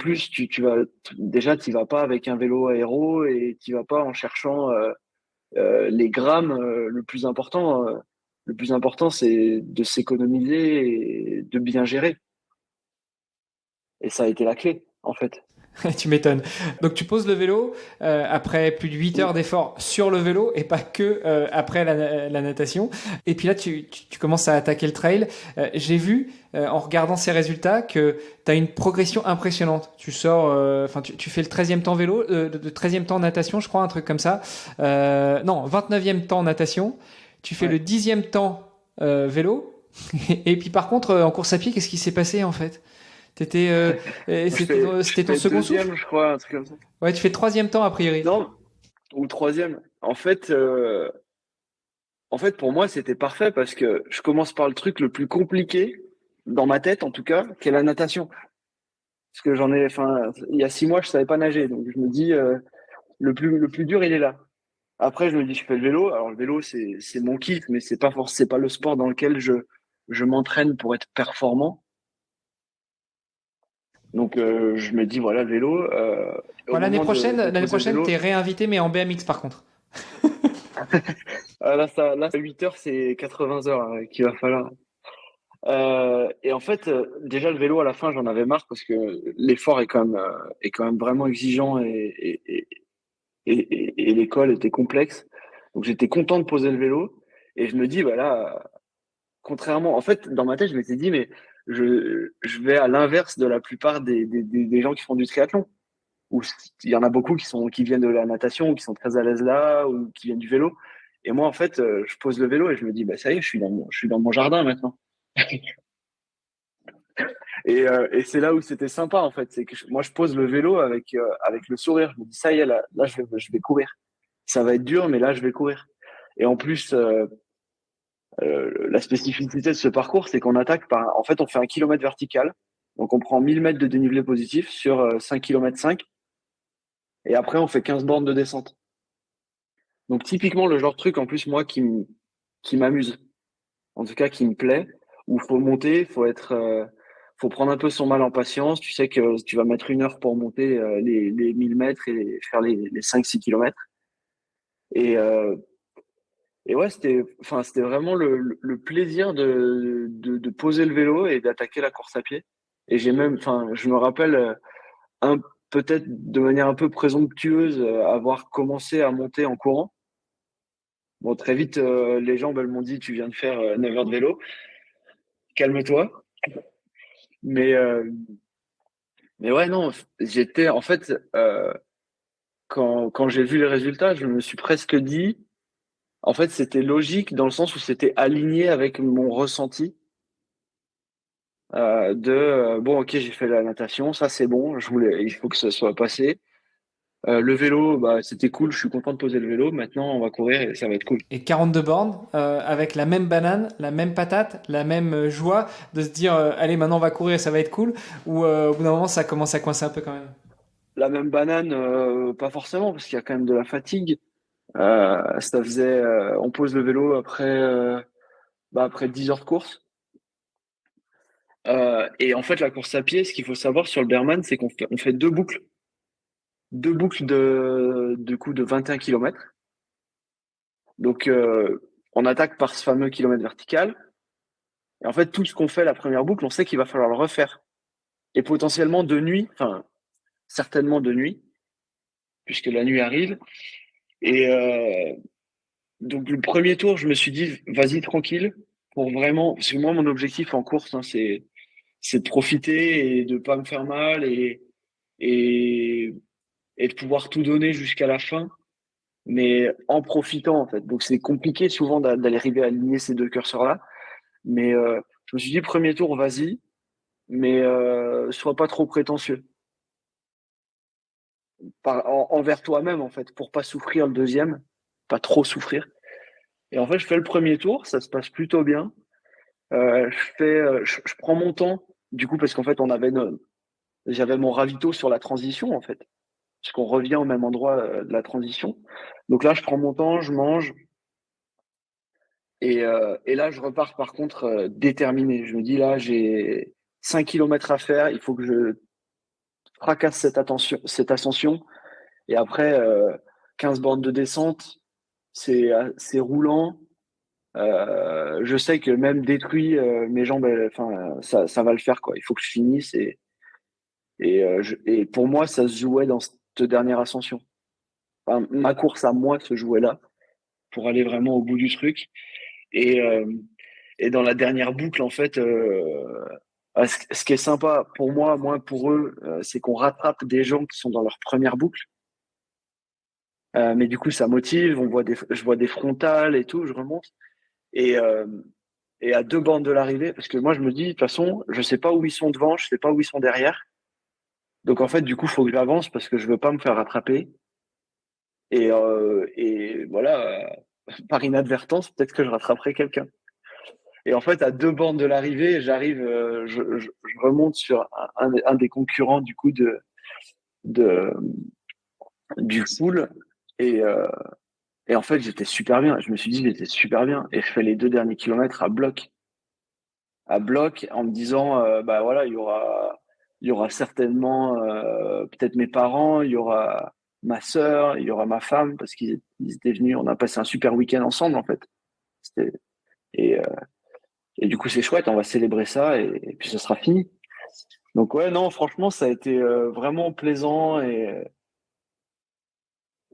déjà, tu vas pas avec un vélo aéro et tu vas pas en cherchant les grammes. Le plus important, c'est de s'économiser et de bien gérer. Et ça a été la clé, en fait. Tu m'étonnes. Donc tu poses le vélo après plus de 8 heures d'effort sur le vélo et pas que après la natation. Et puis là, tu commences à attaquer le trail. J'ai vu en regardant ces résultats que tu as une progression impressionnante. Tu sors, enfin tu fais le 13e temps vélo, le 13e temps natation, je crois, un truc comme ça. Non, 29e temps natation. Tu fais le Ouais. 10e temps vélo. Et puis par contre, en course à pied, qu'est-ce qui s'est passé en fait? T'étais, Je c'était ton fais second souffle? deuxième, je crois, un truc comme ça. Ouais, tu fais troisième temps a priori. Non, ou troisième. En fait, pour moi, c'était parfait parce que je commence par le truc le plus compliqué, dans ma tête en tout cas, qui est la natation. Parce que il y a 6 mois, je savais pas nager. Donc, je me dis, le plus dur, il est là. Après, je me dis, je fais le vélo. Alors, le vélo, c'est mon kiff, mais c'est pas le sport dans lequel je m'entraîne pour être performant. Donc, je me dis, voilà, le vélo, au Bon, moment de l'année poser le prochaine, vélo, t'es réinvité mais en BMX par contre. là, 8 heures, c'est 80 heures qu'il va falloir. Et en fait, déjà le vélo à la fin, j'en avais marre parce que l'effort est quand même vraiment exigeant et l'école était complexe. Donc j'étais content de poser le vélo et je me dis voilà, contrairement, en fait, dans ma tête, je m'étais dit mais je vais à l'inverse de la plupart des gens qui font du triathlon. Où il y en a beaucoup qui viennent de la natation ou qui sont très à l'aise là ou qui viennent du vélo. Et moi, en fait, je pose le vélo et je me dis bah ça y est, je suis dans mon jardin maintenant. Et c'est là où c'était sympa en fait, c'est que moi je pose le vélo avec le sourire. Je me dis ça y est, là je vais courir. Ça va être dur, mais là je vais courir. Et en plus, la spécificité de ce parcours, c'est qu'on attaque en fait, on fait 1 kilomètre vertical. Donc on prend 1000 mètres de dénivelé positif sur 5 km 5. Et après on fait 15 bornes de descente. Donc typiquement le genre de truc en plus moi qui m'amuse, en tout cas qui me plaît, où faut monter, faut prendre un peu son mal en patience. Tu sais que tu vas mettre 1 heure pour monter les 1000 mètres et faire les 5-6 kilomètres. Et, euh, et ouais, c'était vraiment le plaisir de poser le vélo et d'attaquer la course à pied. Et je me rappelle un, peut-être de manière un peu présomptueuse avoir commencé à monter en courant. Bon, très vite, les gens elles m'ont dit, tu viens de faire 9 heures de vélo, calme-toi. Mais, euh, mais ouais, non, j'étais en fait, quand j'ai vu les résultats, je me suis presque dit, en fait, c'était logique dans le sens où c'était aligné avec mon ressenti bon, ok, j'ai fait la natation, ça c'est bon, il faut que ça soit passé. Le vélo, bah c'était cool, je suis content de poser le vélo. Maintenant, on va courir et ça va être cool. Et 42 bornes avec la même banane, la même patate, la même joie de se dire allez maintenant on va courir et ça va être cool. Ou au bout d'un moment ça commence à coincer un peu quand même. La même banane, pas forcément, parce qu'il y a quand même de la fatigue. On pose le vélo après 10 heures de course. Et en fait, la course à pied, ce qu'il faut savoir sur le Berman, c'est on fait deux boucles de coup de 21 km. Donc, on attaque par ce fameux kilomètre vertical. Et en fait, tout ce qu'on fait la première boucle, on sait qu'il va falloir le refaire. Et potentiellement de nuit, enfin, certainement de nuit, puisque la nuit arrive. Et donc, le premier tour, je me suis dit, vas-y tranquille, pour vraiment, parce que moi, mon objectif en course, hein, c'est de profiter et de pas me faire mal et, et de pouvoir tout donner jusqu'à la fin, mais en profitant, en fait. Donc, c'est compliqué souvent d'aller arriver à aligner ces deux curseurs-là. Mais je me suis dit, premier tour, vas-y, mais sois pas trop prétentieux. Envers toi-même, en fait, pour pas souffrir le deuxième, pas trop souffrir. Et en fait, je fais le premier tour, ça se passe plutôt bien. Je prends mon temps, du coup, parce qu'en fait, j'avais mon ravito sur la transition, en fait, parce qu'on revient au même endroit de la transition. Donc là, je prends mon temps, je mange, et là, je repars par contre déterminé. Je me dis là, j'ai 5 kilomètres à faire, il faut que je fracasse cette ascension. Et après, 15 bornes de descente, c'est roulant. Je sais que même détruit, mes jambes, enfin, ça va le faire, quoi. Il faut que je finisse Et pour moi, ça se jouait dans cette dernière ascension. Enfin, ma course à moi se jouait là pour aller vraiment au bout du truc. Et, euh, et dans la dernière boucle, en fait, ce qui est sympa pour moi, moins pour eux, c'est qu'on rattrape des gens qui sont dans leur première boucle. Mais du coup, ça motive. Je vois des frontales et tout. Je remonte et et à 2 bandes de l'arrivée, parce que moi, je me dis de toute façon, je sais pas où ils sont devant, je sais pas où ils sont derrière. Donc en fait, du coup, faut que j'avance parce que je veux pas me faire rattraper. Et voilà, par inadvertance, peut-être que je rattraperai quelqu'un. Et en fait, à 2 bandes de l'arrivée, j'arrive, je remonte sur un des concurrents du coup de du full et euh, et en fait, j'étais super bien. Je me suis dit, j'étais super bien. Et je fais les 2 derniers kilomètres à bloc, en me disant, bah voilà, il y aura certainement peut-être mes parents, il y aura ma sœur, il y aura ma femme, parce ils étaient venus. On a passé un super week-end ensemble, en fait. C'était, et, euh, et du coup, c'est chouette. On va célébrer ça et puis ce sera fini. Donc ouais, non, franchement, ça a été vraiment plaisant et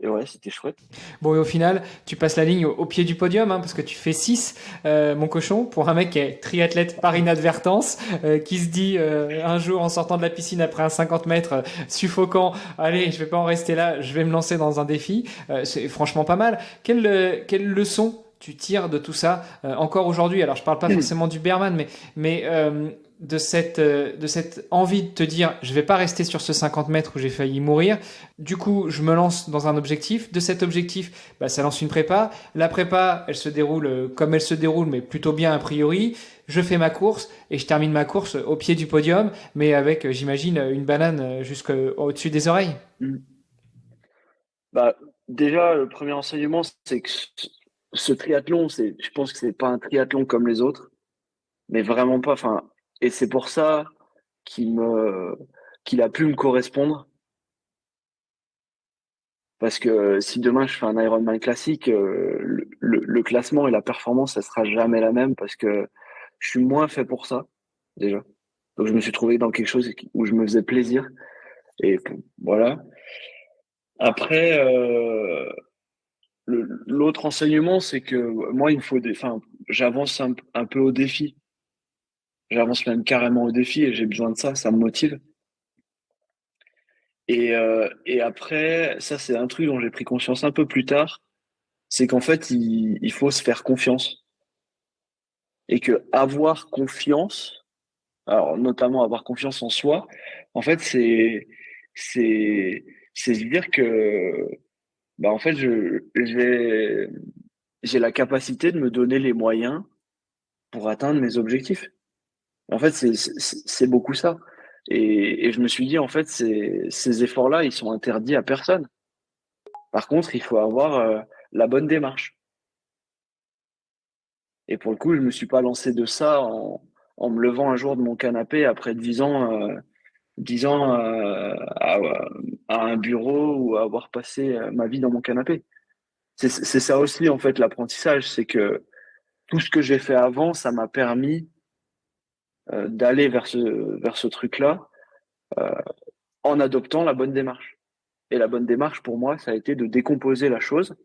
ouais, c'était chouette. Bon, et au final, tu passes la ligne au pied du podium, hein, parce que tu fais 6, mon cochon, pour un mec qui est triathlète par inadvertance, qui se dit un jour en sortant de la piscine après un 50 mètres suffocant, allez, je vais pas en rester là, je vais me lancer dans un défi. C'est franchement pas mal. Quelle leçon tu tires de tout ça encore aujourd'hui? Alors, je parle pas forcément du Berman, mais de cette envie de te dire, je vais pas rester sur ce 50 mètres où j'ai failli mourir. Du coup, je me lance dans un objectif. De cet objectif, bah, ça lance une prépa. La prépa, elle se déroule comme elle se déroule, mais plutôt bien a priori. Je fais ma course et je termine ma course au pied du podium, mais avec, j'imagine, une banane jusqu'au-dessus des oreilles. Bah, déjà, le premier enseignement, c'est que ce triathlon, je pense que c'est pas un triathlon comme les autres, mais vraiment pas. Enfin, et c'est pour ça qu'il me, qu'il a pu me correspondre. Parce que si demain je fais un Ironman classique, le classement et la performance, ça sera jamais la même parce que je suis moins fait pour ça, déjà. Donc je me suis trouvé dans quelque chose où je me faisais plaisir. Et voilà. Après, l'autre enseignement, c'est que moi, il me faut enfin, j'avance un peu au défi. J'avance même carrément au défi et j'ai besoin de ça. Ça me motive. Et après, ça, c'est un truc dont j'ai pris conscience un peu plus tard. C'est qu'en fait, il faut se faire confiance. Et que avoir confiance, alors notamment avoir confiance en soi, en fait, c'est, c'est se dire que, bah, en fait, j'ai la capacité de me donner les moyens pour atteindre mes objectifs. En fait, c'est beaucoup ça. Et je me suis dit, en fait, ces efforts-là, ils sont interdits à personne. Par contre, il faut avoir la bonne démarche. Et pour le coup, je me suis pas lancé de ça en me levant un jour de mon canapé après 10 ans à un bureau ou à avoir passé ma vie dans mon canapé. C'est ça aussi, en fait, l'apprentissage. C'est que tout ce que j'ai fait avant, ça m'a permis d'aller vers ce truc-là en adoptant la bonne démarche. Et la bonne démarche, pour moi, ça a été de décomposer la chose,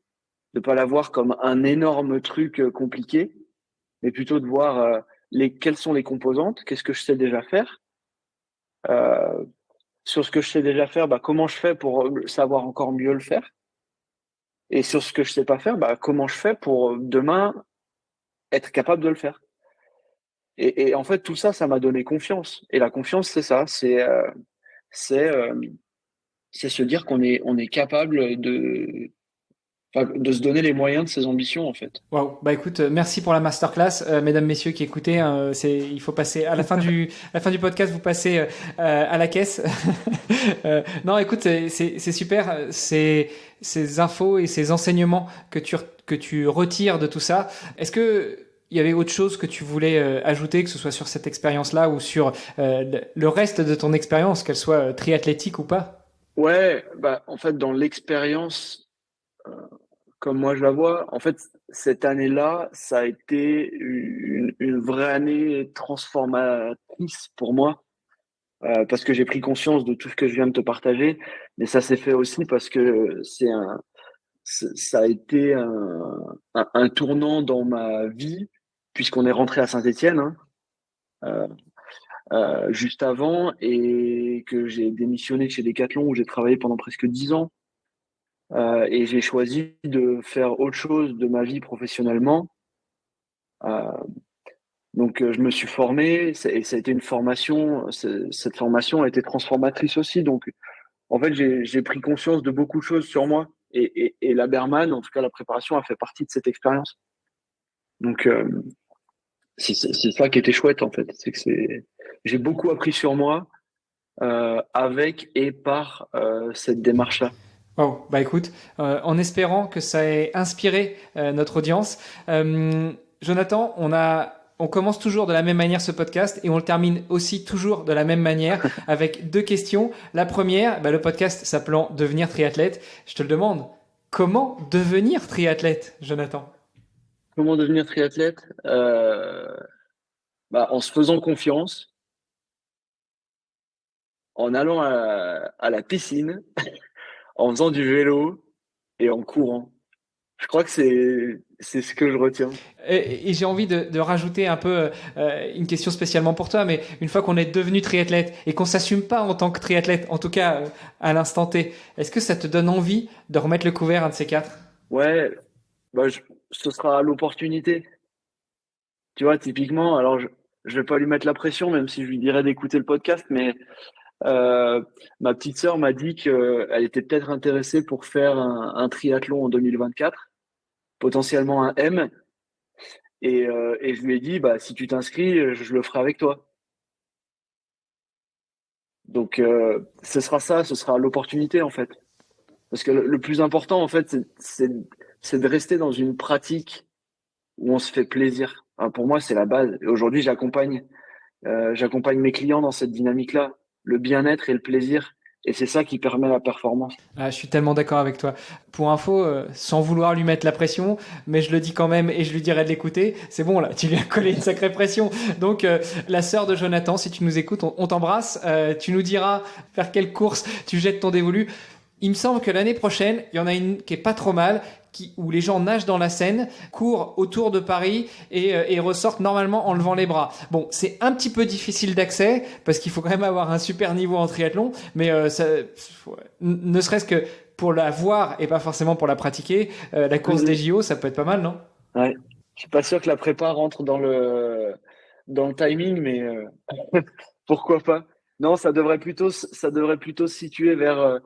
de pas la voir comme un énorme truc compliqué, mais plutôt de voir quelles sont les composantes, qu'est-ce que je sais déjà faire. Euh, sur ce que je sais déjà faire, bah, comment je fais pour savoir encore mieux le faire. Et sur ce que je sais pas faire, bah, comment je fais pour demain être capable de le faire. Et en fait, tout ça, ça m'a donné confiance. Et la confiance, c'est ça, c'est euh, c'est se dire on est capable enfin, de se donner les moyens de ses ambitions, en fait. Wow. Bah écoute, merci pour la masterclass, mesdames, messieurs qui écoutez. Hein, il faut passer à la fin du podcast, vous passez à la caisse. Non, écoute, c'est super, ces infos et ces enseignements que tu retires de tout ça. Est-ce que il y avait autre chose que tu voulais ajouter, que ce soit sur cette expérience-là ou sur le reste de ton expérience, qu'elle soit triathlétique ou pas? Ouais, bah, en fait, dans l'expérience, comme moi je la vois, en fait, cette année-là, ça a été une vraie année transformatrice pour moi. parce que j'ai pris conscience de tout ce que je viens de te partager, mais ça s'est fait aussi parce que ça a été un tournant dans ma vie, puisqu'on est rentré à Saint-Étienne, hein, euh, juste avant, et que j'ai démissionné chez Decathlon où j'ai travaillé pendant presque 10 ans. Et j'ai choisi de faire autre chose de ma vie professionnellement. Euh, donc, je me suis formé et ça a été une formation. Cette formation a été transformatrice aussi. Donc, en fait, j'ai pris conscience de beaucoup de choses sur moi. Et la Berman, en tout cas la préparation, a fait partie de cette expérience. Donc, c'est ça qui était chouette en fait. J'ai beaucoup appris sur moi avec et par cette démarche-là. Wow. Bah écoute, en espérant que ça ait inspiré notre audience, Jonathan, on commence toujours de la même manière ce podcast et on le termine aussi toujours de la même manière avec 2 questions. La première, bah, le podcast s'appelant Devenir triathlète. Je te le demande, comment devenir triathlète, Jonathan? Comment devenir triathlète? En se faisant confiance, en allant à la piscine, en faisant du vélo et en courant. Je crois que c'est ce que je retiens. Et j'ai envie de rajouter un peu une question spécialement pour toi, mais une fois qu'on est devenu triathlète et qu'on s'assume pas en tant que triathlète, en tout cas à l'instant T, est-ce que ça te donne envie de remettre le couvert, un de ces quatre? Ouais, ce sera l'opportunité. Tu vois, typiquement, alors je vais pas lui mettre la pression, même si je lui dirais d'écouter le podcast, mais euh, ma petite sœur m'a dit qu'elle était peut-être intéressée pour faire un triathlon en 2024, potentiellement un M. Et je lui ai dit, bah, si tu t'inscris, je le ferai avec toi. Donc, ce sera ça, ce sera l'opportunité, en fait. Parce que le plus important, en fait, c'est de rester dans une pratique où on se fait plaisir. Enfin, pour moi, c'est la base. Et aujourd'hui, j'accompagne mes clients dans cette dynamique-là, le bien-être et le plaisir. Et c'est ça qui permet la performance. Ah, je suis tellement d'accord avec toi. Pour info, sans vouloir lui mettre la pression, mais je le dis quand même et je lui dirai de l'écouter. C'est bon là, tu lui as collé une sacrée pression. Donc la sœur de Jonathan, si tu nous écoutes, on t'embrasse. Tu nous diras vers quelle course tu jettes ton dévolu. Il me semble que l'année prochaine, il y en a une qui est pas trop mal, où les gens nagent dans la Seine, courent autour de Paris et ressortent normalement en levant les bras. Bon, c'est un petit peu difficile d'accès parce qu'il faut quand même avoir un super niveau en triathlon, mais ne serait-ce que pour la voir et pas forcément pour la pratiquer, la course des JO, ça peut être pas mal, non? Ouais. Je suis pas sûr que la prépa rentre dans le timing, mais pourquoi pas? Non, ça devrait plutôt se situer vers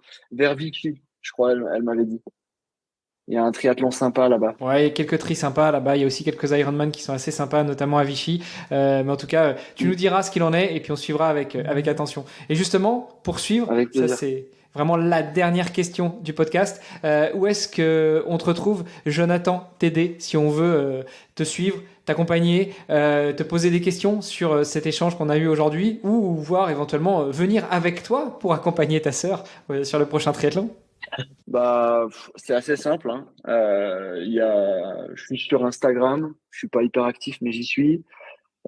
Vichy, je crois, elle m'avait dit. Il y a un triathlon sympa là-bas. Ouais, il y a quelques tris sympas là-bas. Il y a aussi quelques Ironman qui sont assez sympas, notamment à Vichy. Mais en tout cas, tu nous diras ce qu'il en est et puis on suivra avec attention. Et justement, pour suivre, Avec ça plaisir. c'est vraiment la dernière question du podcast. Où est-ce que on te retrouve, Jonathan TD, si on veut te suivre, t'accompagner, te poser des questions sur cet échange qu'on a eu aujourd'hui, ou voir éventuellement venir avec toi pour accompagner ta sœur sur le prochain triathlon? C'est assez simple, hein. Je suis sur Instagram. Je suis pas hyper actif, mais j'y suis.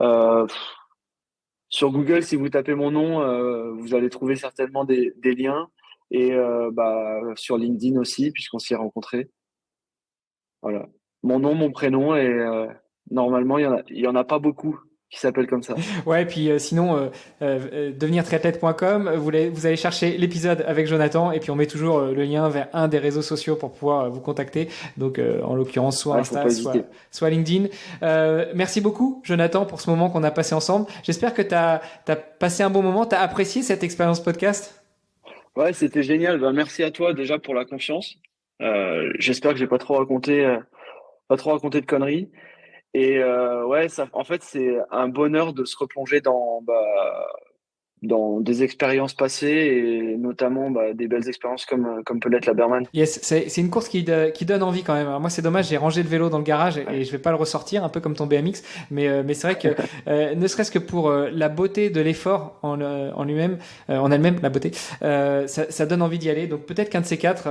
Euh, sur Google, si vous tapez mon nom, vous allez trouver certainement des liens. Et sur LinkedIn aussi, puisqu'on s'y est rencontrés. Voilà. Mon nom, mon prénom, et normalement, il y en a pas beaucoup qui s'appellent comme ça. Ouais, et puis sinon, devenirtriathlète.com, vous allez chercher l'épisode avec Jonathan, et puis on met toujours le lien vers un des réseaux sociaux pour pouvoir vous contacter. Donc, en l'occurrence, soit Ouais, faut Insta, pas hésiter. soit LinkedIn. Merci beaucoup, Jonathan, pour ce moment qu'on a passé ensemble. J'espère que tu as passé un bon moment, tu as apprécié cette expérience podcast. Ouais, c'était génial. Merci à toi déjà pour la confiance. J'espère que j'ai pas trop raconté de conneries. Et ouais, ça, en fait, c'est un bonheur de se replonger dans des expériences passées et notamment des belles expériences comme peut l'être la Berman. Yes, c'est une course qui donne envie quand même. Alors moi, c'est dommage, j'ai rangé le vélo dans le garage et je vais pas le ressortir, un peu comme ton BMX. Mais c'est vrai que ne serait-ce que pour la beauté de l'effort en lui-même, en elle-même, la beauté, ça donne envie d'y aller. Donc peut-être qu'un de ces quatre,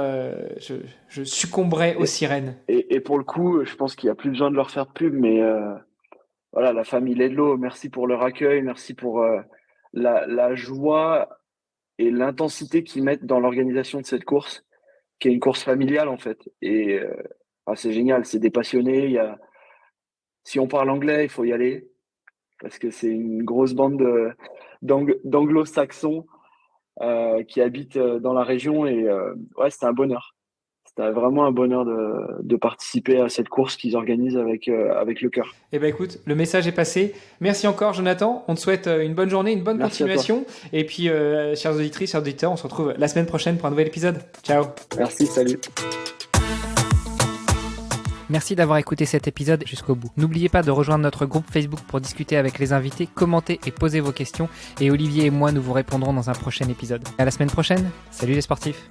je succomberai aux Et, sirènes. et pour le coup, je pense qu'il n'y a plus besoin de leur faire de pub, mais voilà, la famille Ledlow, merci pour leur accueil, merci pour la joie et l'intensité qu'ils mettent dans l'organisation de cette course, qui est une course familiale en fait. Et c'est génial, c'est des passionnés. Si on parle anglais, il faut y aller parce que c'est une grosse bande d'anglo-saxons qui habitent dans la région. Et ouais, c'était un bonheur. C'était vraiment un bonheur de participer à cette course qu'ils organisent avec le cœur. Eh ben écoute, le message est passé. Merci encore Jonathan. On te souhaite une bonne journée, une bonne Merci continuation. Et puis, chers auditrices, chers auditeurs, on se retrouve la semaine prochaine pour un nouvel épisode. Ciao. Merci, salut. Merci d'avoir écouté cet épisode jusqu'au bout. N'oubliez pas de rejoindre notre groupe Facebook pour discuter avec les invités, commenter et poser vos questions. Et Olivier et moi, nous vous répondrons dans un prochain épisode. À la semaine prochaine. Salut les sportifs.